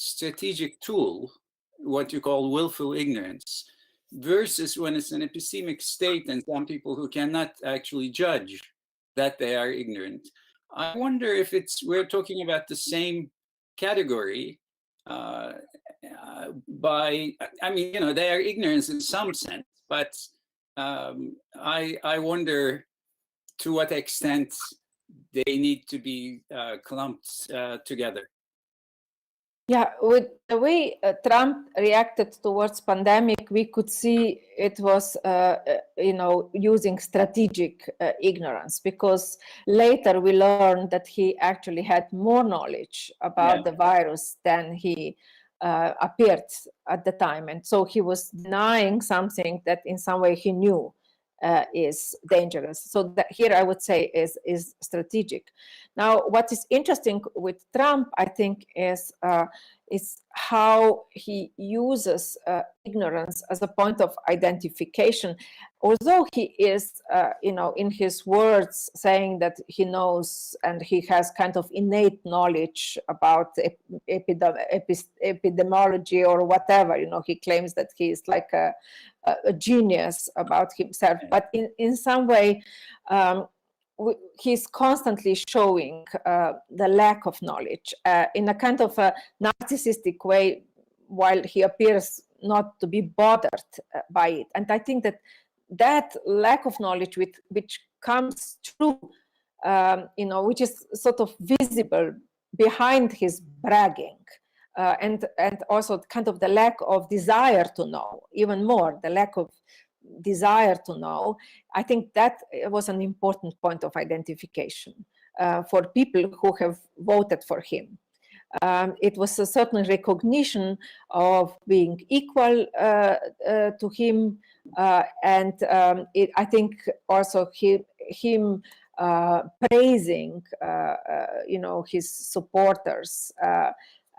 strategic tool, what you call willful ignorance, versus when it's an epistemic state and some people who cannot actually judge that they are ignorant. I wonder if we're talking about the same category by, I mean, they are ignorance in some sense, but I wonder to what extent they need to be clumped together. Yeah, with the way Trump reacted towards pandemic, we could see it was, using strategic ignorance, because later we learned that he actually had more knowledge about the virus than he appeared at the time. And so he was denying something that in some way he knew is dangerous. So that here I would say is strategic. Now, what is interesting with Trump, I think, is how he uses ignorance as a point of identification. Although he is, in his words saying that he knows and he has kind of innate knowledge about epidemiology or whatever, he claims that he is like a genius about himself, but in some way he's constantly showing the lack of knowledge in a kind of a narcissistic way, while he appears not to be bothered by it. And I think that lack of knowledge which comes through, which is sort of visible behind his bragging, and also kind of the lack of desire to know, even more, the lack of desire to know, I think that was an important point of identification for people who have voted for him. It was a certain recognition of being equal to him, and I think also him praising, his supporters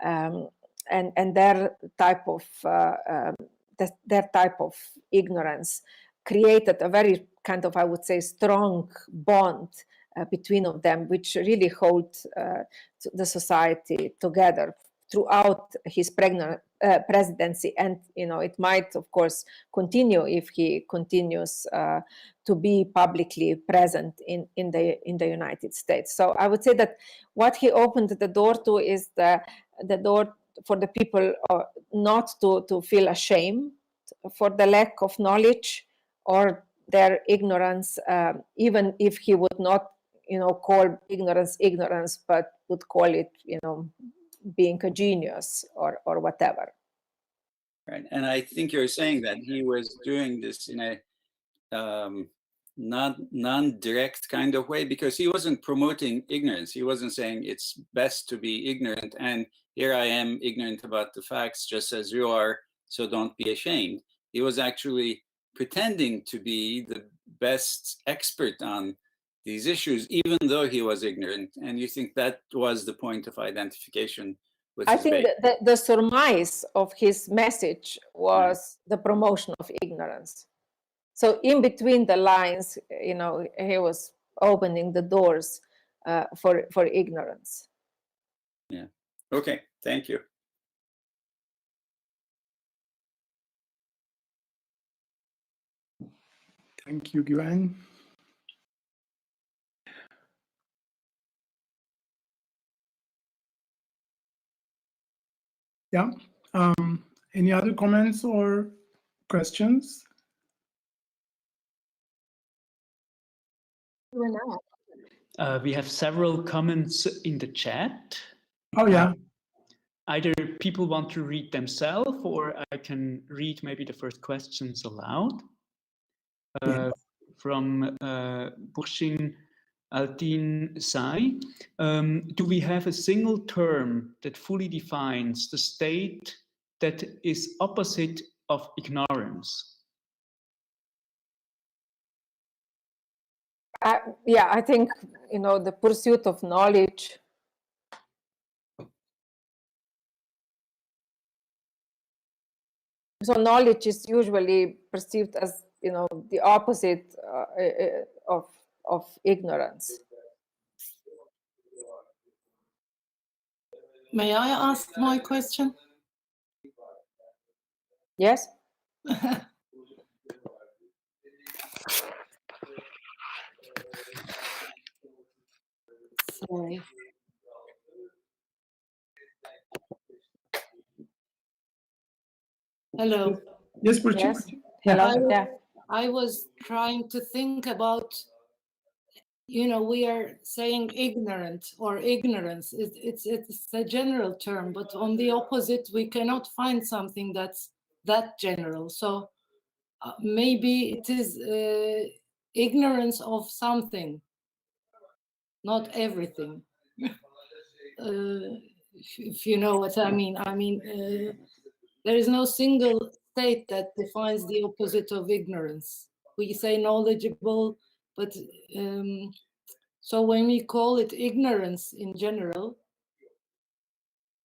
and their type of ignorance created a very kind of, I would say, strong bond between of them, which really hold the society together throughout his presidency. And it might, of course, continue if he continues to be publicly present in the United States. So I would say that what he opened the door to is the door for the people not to feel ashamed for the lack of knowledge or their ignorance, even if he would not, call ignorance, but would call it, being a genius or whatever. Right, and I think you're saying that he was doing this in a non-direct kind of way, because he wasn't promoting ignorance. He wasn't saying it's best to be ignorant, and here I am ignorant about the facts just as you are, so don't be ashamed. He was actually pretending to be the best expert on these issues, even though he was ignorant. And you think that was the point of identification with his base? I think the surmise of his message was the promotion of ignorance. So in between the lines, he was opening the doors for ignorance. Yeah. Okay. Thank you. Thank you, Gwen. Yeah. Any other comments or questions? We have several comments in the chat. Oh, yeah. Either people want to read themselves, or I can read maybe the first questions aloud. From Burshin Altin Sai. Do we have a single term that fully defines the state that is opposite of ignorance? Yeah, I think, the pursuit of knowledge. So knowledge is usually perceived as, the opposite of ignorance. May I ask my question? Yes. Sorry. Hello. Yes, Burcu. Yes. Hello. Yeah. I was trying to think about, you know, we are saying ignorant or ignorance. It's a general term, but on the opposite, we cannot find something that's that general. So maybe it is ignorance of something, not everything. If you know what I mean. I mean, there is no single state that defines the opposite of ignorance. We say knowledgeable, but so when we call it ignorance in general,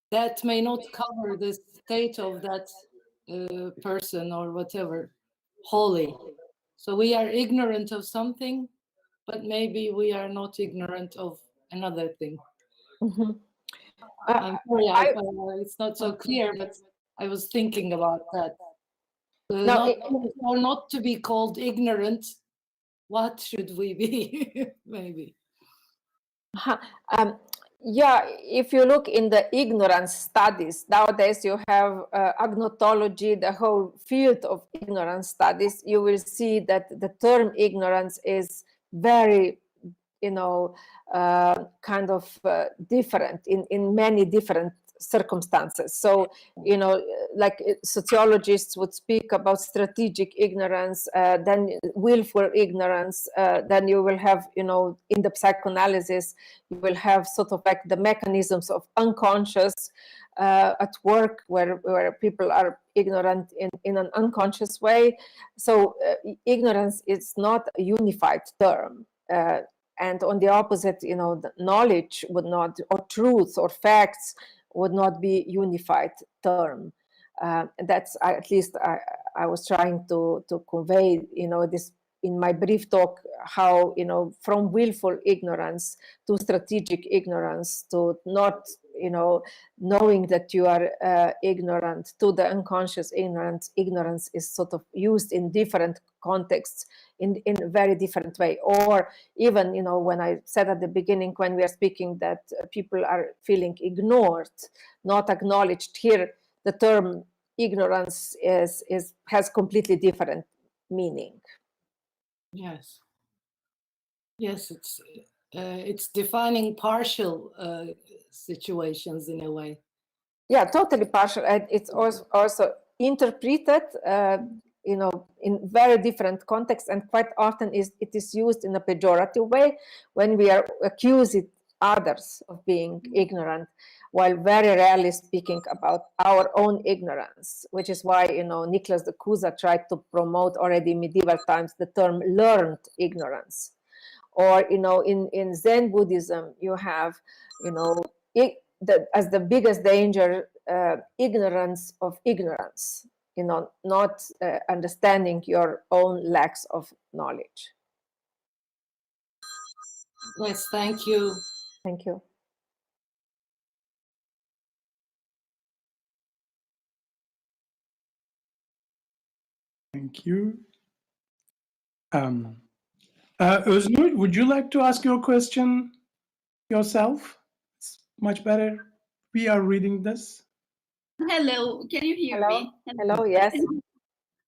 that may not cover the state of that person or whatever, wholly. So we are ignorant of something, but maybe we are not ignorant of another thing. Mm-hmm. I'm sorry, it's not so clear, but I was thinking about that. Not to be called ignorant, what should we be? Maybe. Yeah, if you look in the ignorance studies, nowadays you have agnotology, the whole field of ignorance studies, you will see that the term ignorance is very, you know, kind of different in many different circumstances. So, you know, like sociologists would speak about strategic ignorance, then willful ignorance, then you will have, you know, in the psychoanalysis, you will have sort of like the mechanisms of unconscious at work where people are ignorant in an unconscious way. So ignorance is not a unified term. And on the opposite, you know, the knowledge would not, or truth or facts would not be unified term. That's at least I was trying to convey, you know, this in my brief talk, how, you know, from willful ignorance to strategic ignorance to not, you know, knowing that you are ignorant to the unconscious ignorance. Ignorance is sort of used in different contexts in a very different way. Or even, you know, when I said at the beginning, when we are speaking that people are feeling ignored, not acknowledged, here the term ignorance has completely different meaning. Yes. Yes, it's defining partial situations in a way. Yeah, totally partial. And it's also interpreted, you know, in very different contexts, and quite often it is used in a pejorative way when we are accusing others of being ignorant, while very rarely speaking about our own ignorance, which is why, you know, Nicholas de Cusa tried to promote already in medieval times the term learned ignorance. Or, you know, in Zen Buddhism, you have, you know, as the biggest danger, ignorance of ignorance, you know, not understanding your own lacks of knowledge. Yes, thank you. Thank you. Thank you. Öznur, would you like to ask your question yourself? It's much better. We are reading this. Hello, can you hear me? Hello, yes.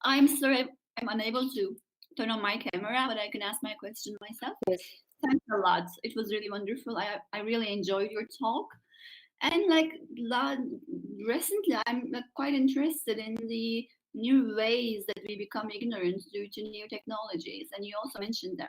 I'm sorry, I'm unable to turn on my camera, but I can ask my question myself. Yes. Thanks a lot. It was really wonderful. I really enjoyed your talk. And like recently, I'm quite interested in the new ways that we become ignorant due to new technologies. And you also mentioned them.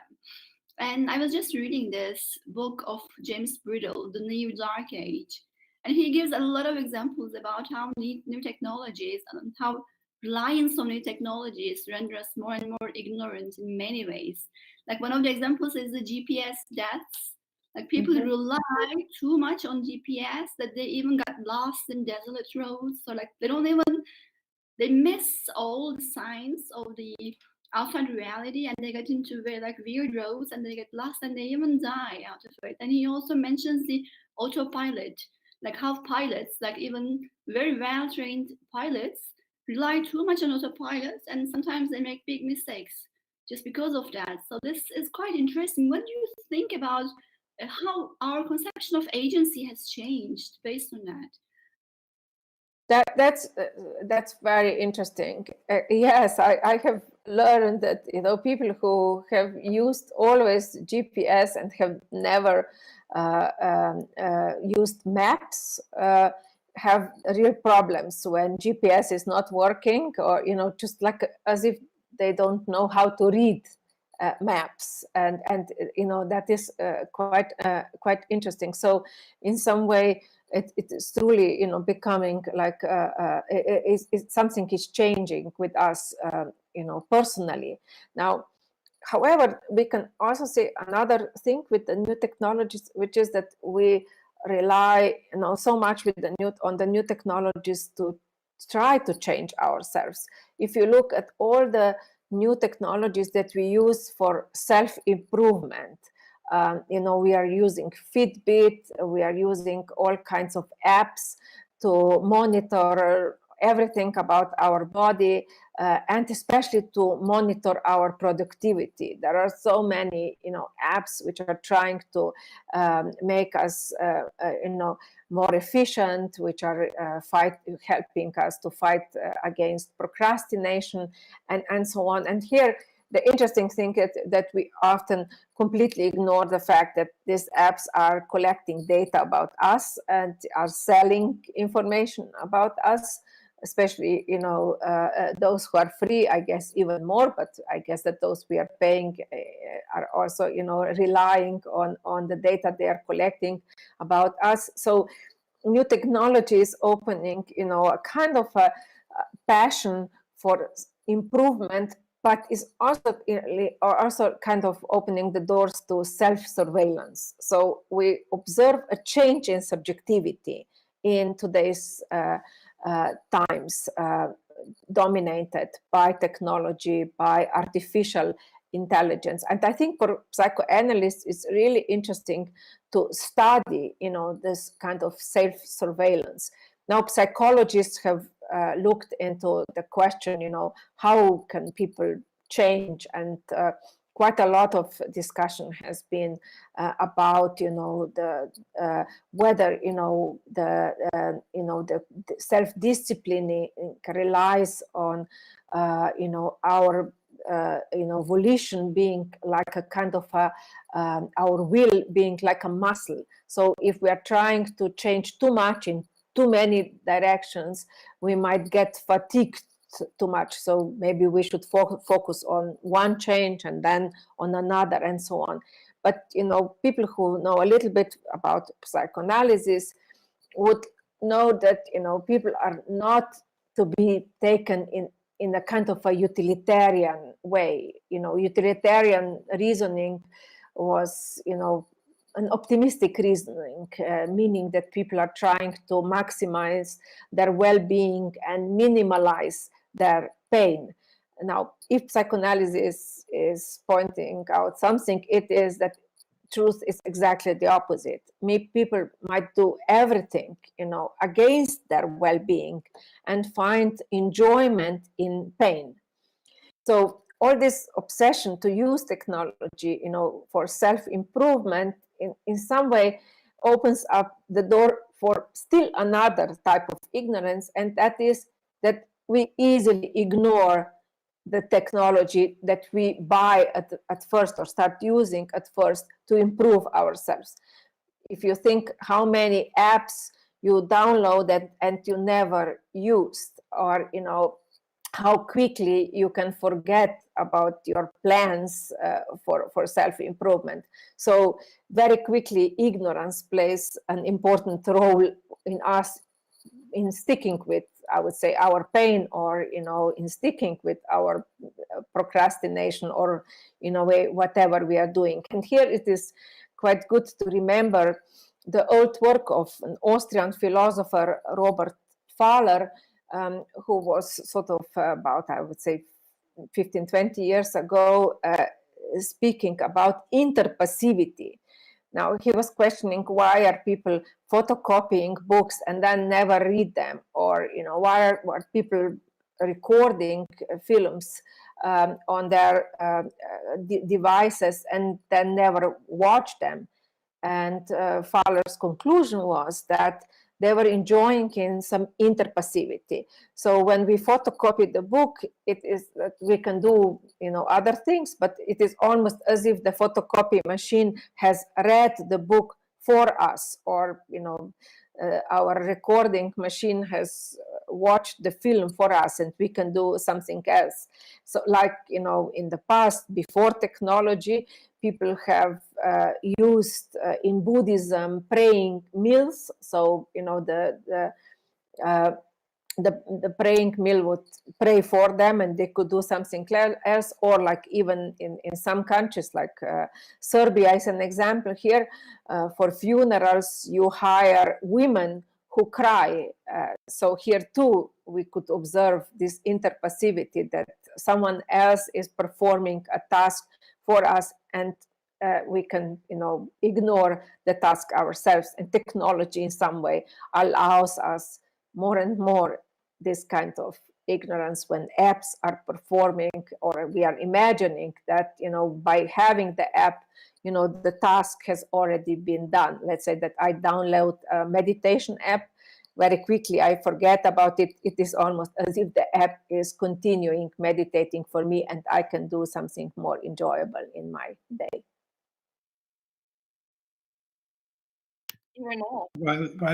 And I was just reading this book of James Bridle, The New Dark Age. And he gives a lot of examples about how new technologies and how reliance on new technologies render us more and more ignorant in many ways. Like one of the examples is the GPS deaths. Like people rely too much on GPS that they even got lost in desolate roads. So like they miss all the signs of the outside reality, and they get into very like weird roads and they get lost and they even die out of it. And he also mentions the autopilot. like how pilots, like even very well-trained pilots, rely too much on autopilot, and sometimes they make big mistakes just because of that. So this is quite interesting. What do you think about how our conception of agency has changed based on that? That's very interesting. Yes, I have learned that, you know, people who have used always GPS and have never used maps have real problems when GPS is not working, or, you know, just like as if they don't know how to read maps, and you know, that is quite interesting. So in some way, it is truly, you know, becoming like something is changing with us, you know, personally. Now, however, we can also say another thing with the new technologies, which is that we rely, you know, so much with on the new technologies to try to change ourselves. If you look at all the new technologies that we use for self-improvement, you know, we are using Fitbit, we are using all kinds of apps to monitor everything about our body, and especially to monitor our productivity. There are so many, you know, apps which are trying to make us, you know, more efficient, which are helping us to fight against procrastination, and so on. And here, the interesting thing is that we often completely ignore the fact that these apps are collecting data about us and are selling information about us, especially, you know, those who are free, I guess even more, but I guess that those we are paying are also, you know, relying on the data they are collecting about us. So new technology is opening, you know, a kind of a passion for improvement, but is also kind of opening the doors to self-surveillance. So we observe a change in subjectivity in today's times, dominated by technology, by artificial intelligence. And I think for psychoanalysts, it's really interesting to study, you know, this kind of self-surveillance. Now, psychologists have looked into the question, you know, how can people change? And quite a lot of discussion has been about, you know, the whether, you know, the self-discipline relies on, you know, our you know, volition being like a kind of a, our will being like a muscle. So if we are trying to change too much in too many directions, we might get fatigued too much. So maybe we should focus on one change and then on another, and so on. But, you know, people who know a little bit about psychoanalysis would know that, you know, people are not to be taken in a kind of a utilitarian way. You know, utilitarian reasoning was, you know, an optimistic reasoning, meaning that people are trying to maximize their well-being and minimalize their pain. Now, if psychoanalysis is pointing out something, it is that truth is exactly the opposite. People might do everything, you know, against their well-being and find enjoyment in pain. So all this obsession to use technology, you know, for self-improvement in some way opens up the door for still another type of ignorance, and that is that we easily ignore the technology that we buy at first or start using at first to improve ourselves. If you think how many apps you download and you never used, or, you know, how quickly you can forget about your plans for self-improvement. So very quickly, ignorance plays an important role in us in sticking with, I would say, our pain, or, you know, in sticking with our procrastination, or, in a way, whatever we are doing. And here it is quite good to remember the old work of an Austrian philosopher, Robert Fahler, who was sort of about, I would say, 15, 20 years ago, speaking about interpassivity. Now he was questioning, why are people photocopying books and then never read them, or why are people recording films on their devices and then never watch them. And Fowler's conclusion was that they were enjoying in some interpassivity. So when we photocopy the book, it is that we can do other things, but it is almost as if the photocopy machine has read the book for us, or our recording machine has watched the film for us, and we can do something else. So like in the past, before technology, people have used in Buddhism praying meals. So the praying meal would pray for them, and they could do something else. Or like even in some countries, like Serbia is an example here, for funerals you hire women who cry. So here too we could observe this interpassivity, that someone else is performing a task for us, and we can ignore the task ourselves. And technology in some way allows us more and more this kind of ignorance, when apps are performing, or we are imagining that by having the app, the task has already been done. Let's say that I download a meditation app, very quickly I forget about it. It is almost as if the app is continuing meditating for me, and I can do something more enjoyable in my day. Well,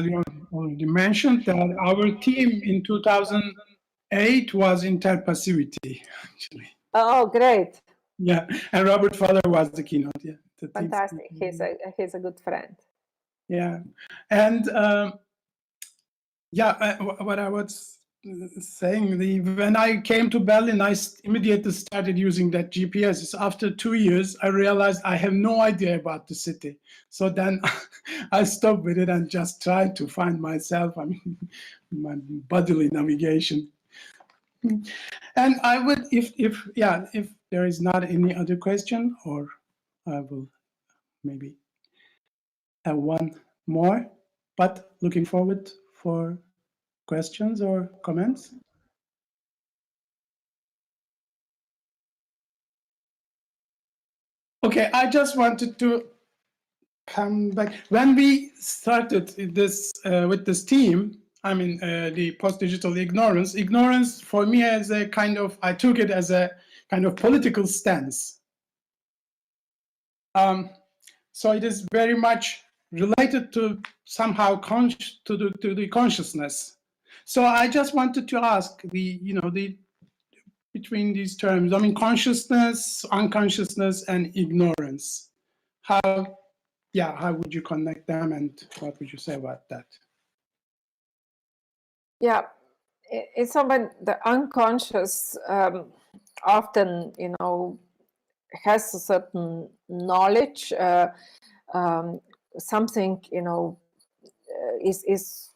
you already mentioned that our team in 2008 was interpassivity, actually. Oh, great. Yeah, and Robert Fowler was the keynote. Yeah, Fantastic. He's a good friend. Yeah, and what I was saying, when I came to Berlin, I immediately started using that GPS. It's after 2 years, I realized I have no idea about the city. So then I stopped with it and just tried to find myself, my bodily navigation. And I would, if there is not any other question, or I will maybe have one more, but looking forward for questions or comments. Okay, I just wanted to come back. When we started this with this team, the post-digital ignorance. Ignorance for me as a kind of, I took it as a kind of political stance. So it is very much related to somehow to the consciousness. So I just wanted to ask between these terms, consciousness, unconsciousness, and ignorance. How would you connect them, and what would you say about that? Yeah, it's something, the unconscious often, has a certain knowledge, something, is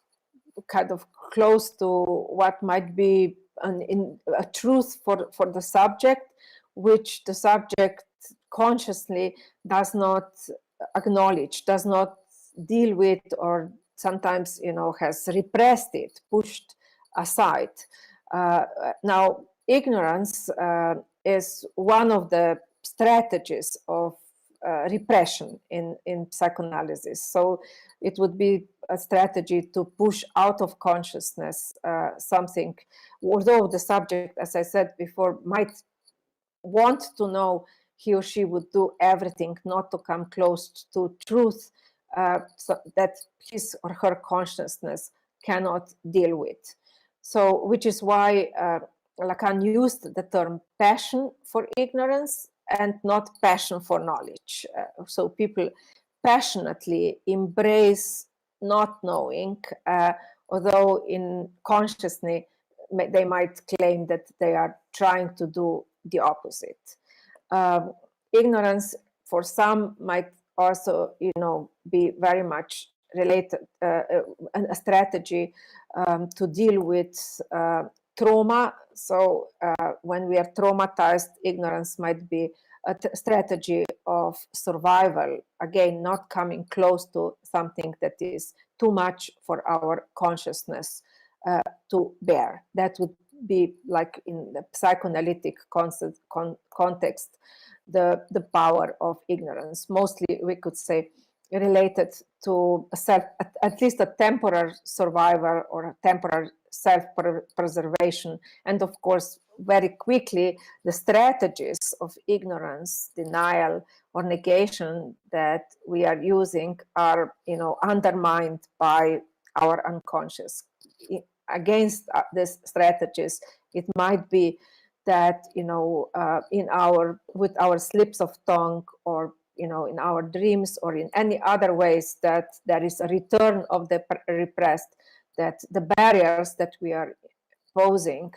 kind of close to what might be a truth for the subject, which the subject consciously does not acknowledge, does not deal with, or sometimes has repressed it, pushed aside. Now ignorance is one of the strategies of repression in psychoanalysis. So it would be a strategy to push out of consciousness something, although the subject, as I said before, might want to know, he or she would do everything not to come close to truth, so that his or her consciousness cannot deal with. So, which is why Lacan used the term passion for ignorance and not passion for knowledge. So people passionately embrace not knowing, although in consciousness they might claim that they are trying to do the opposite. Ignorance for some might also, be very much related, a strategy to deal with trauma. So when we are traumatized, ignorance might be a strategy of survival, again, not coming close to something that is too much for our consciousness to bear. That would be, like in the psychoanalytic context, the power of ignorance. Mostly, we could say, related to at least a temporary survivor or a temporary self-preservation. And of course, very quickly, the strategies of ignorance, denial, or negation that we are using are, undermined by our unconscious. Against these strategies, it might be that, with our slips of tongue, or in our dreams, or in any other ways, that there is a return of the repressed, that the barriers that we are posing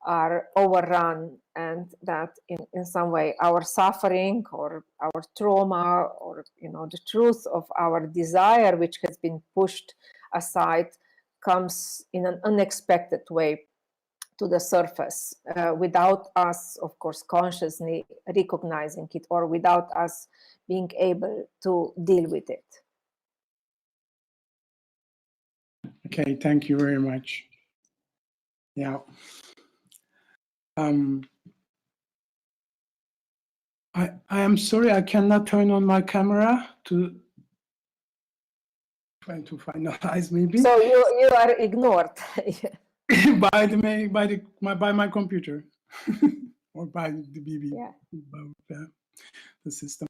are overrun, and that in some way our suffering or our trauma, or the truth of our desire, which has been pushed aside, comes in an unexpected way to the surface, without us, of course, consciously recognizing it, or without us being able to deal with it. Okay, thank you very much. Yeah. I am sorry, I cannot turn on my camera to trying to finalize, maybe. So you are ignored. by my computer or by the BB, Yeah. The system.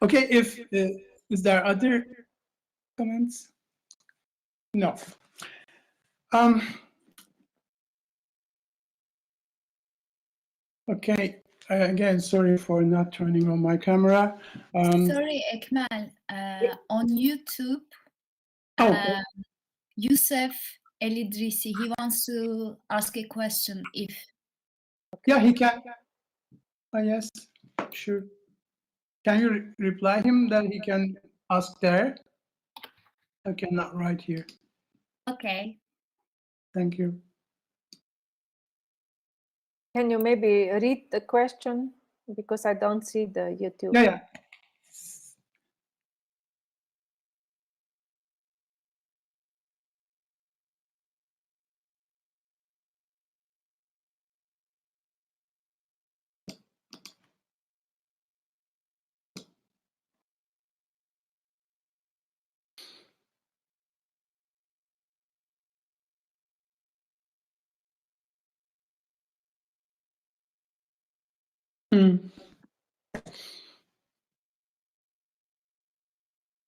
Okay, is there other comments? No. Okay, again, sorry for not turning on my camera. Sorry, Ekmel. On YouTube, Oh, Yusuf Elidrisi, he wants to ask a question. If yeah, he can. Yes, sure. Can you reply him that he can ask there? I cannot write here. okay. Thank you. Can you maybe read the question? Because I don't see the YouTube. Yeah.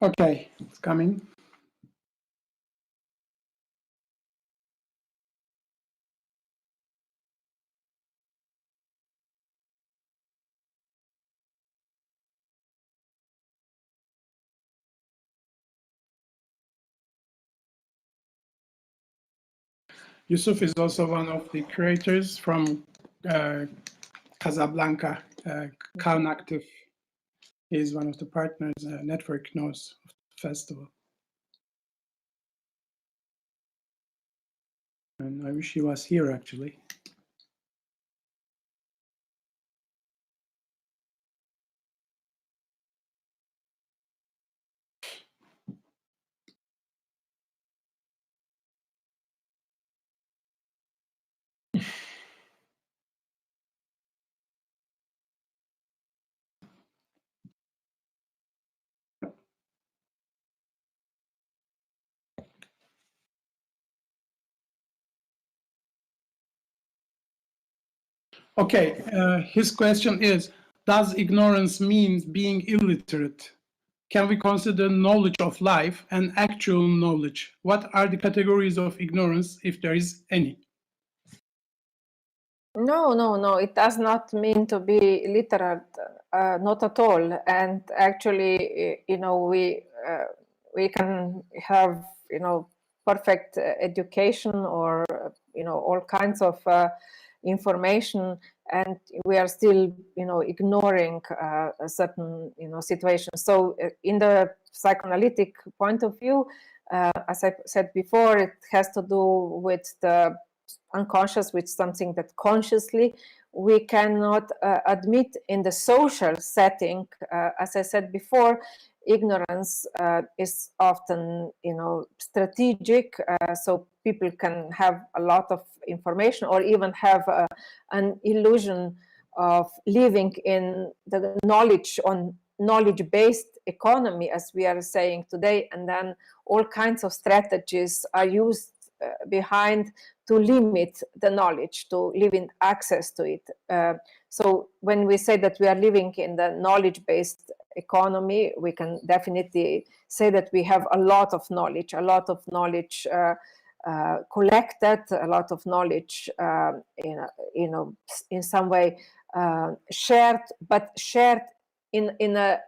Okay, it's coming. Yusuf is also one of the creators from Casablanca, Calm Active. He is one of the partners, Network knows of the festival. And I wish he was here, actually. Okay, his question is, does ignorance mean being illiterate? Can we consider knowledge of life and actual knowledge? What are the categories of ignorance, if there is any? No. It does not mean to be literate, not at all. And actually, we can have, perfect education, or, all kinds of information, and we are still, ignoring a certain, situation. So in the psychoanalytic point of view, as I said before, it has to do with the unconscious with something that consciously we cannot admit in the social setting. As I said before, ignorance is often, strategic, so people can have a lot of information or even have an illusion of living in the knowledge-based economy, as we are saying today, and then all kinds of strategies are used behind to limit the knowledge, to limit access to it. So when we say that we are living in the knowledge-based economy, we can definitely say that we have a lot of knowledge collected, a lot of knowledge in some way shared, but shared in a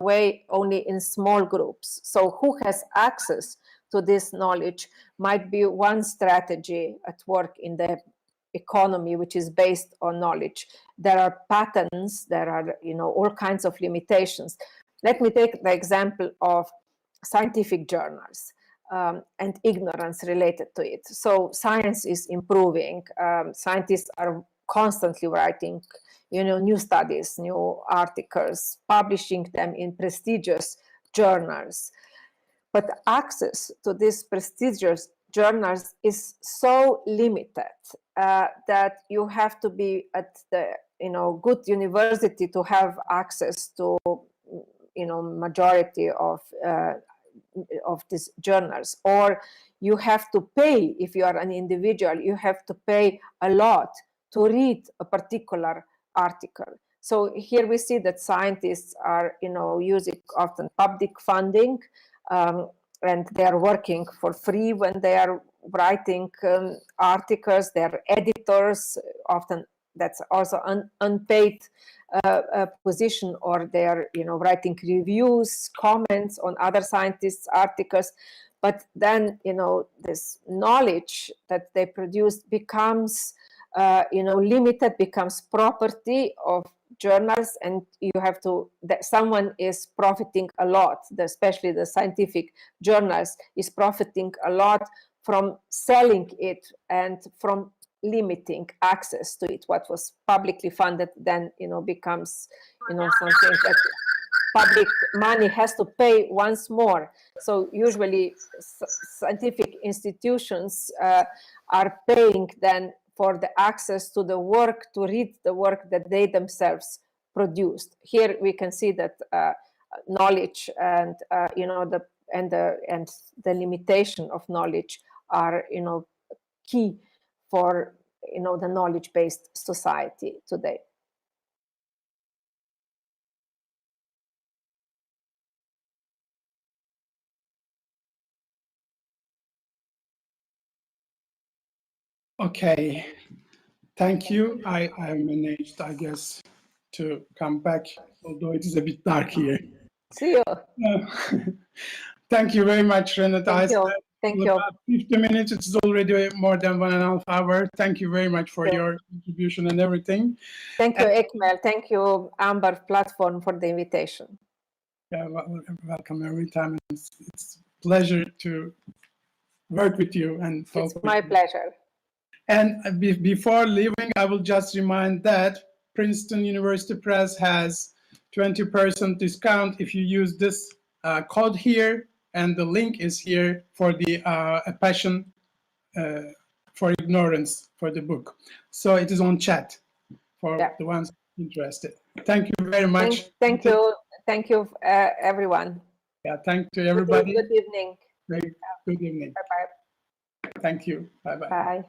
way only in small groups. So who has access to this knowledge might be one strategy at work in the economy, which is based on knowledge. There are patterns, there are all kinds of limitations. Let me take the example of scientific journals and ignorance related to it. So science is improving. Scientists are constantly writing new studies, new articles, publishing them in prestigious journals. But access to these prestigious journals is so limited that you have to be at the good university to have access to majority of these journals, or you have to pay. If you are an individual, you have to pay a lot to read a particular article. So here we see that scientists are using often public funding, and they are working for free when they are writing articles. They're editors, often that's also unpaid position, or they are writing reviews, comments on other scientists' articles. But then this knowledge that they produce becomes limited, becomes property of journals, and you have to, that someone is profiting a lot, especially the scientific journals is profiting a lot from selling it and from limiting access to it. What was publicly funded then becomes something that public money has to pay once more. So usually scientific institutions are paying then for the access to the work, to read the work that they themselves produced. Here we can see that knowledge and the limitation of knowledge are key for the knowledge-based society today. Okay, thank you. I managed, I guess, to come back, although it is a bit dark here. See you. Thank you very much, Renata. Thank you. About 50 minutes, it's already more than 1.5 hours. Thank you very much for your contribution and everything. Thank you, Ekmel. Thank you, Amber Platform, for the invitation. Yeah, welcome every time. It's a pleasure to work with you and talk It's with my you. pleasure. And before leaving, I will just remind that Princeton University Press has 20% discount if you use this code here, and the link is here for the A Passion for Ignorance for the book. So it is on chat for the ones interested. Thank you very much. Thank you, everyone. Yeah, thank you, everybody. Good evening. Good evening. Bye-bye. Thank you. Bye-bye. Bye.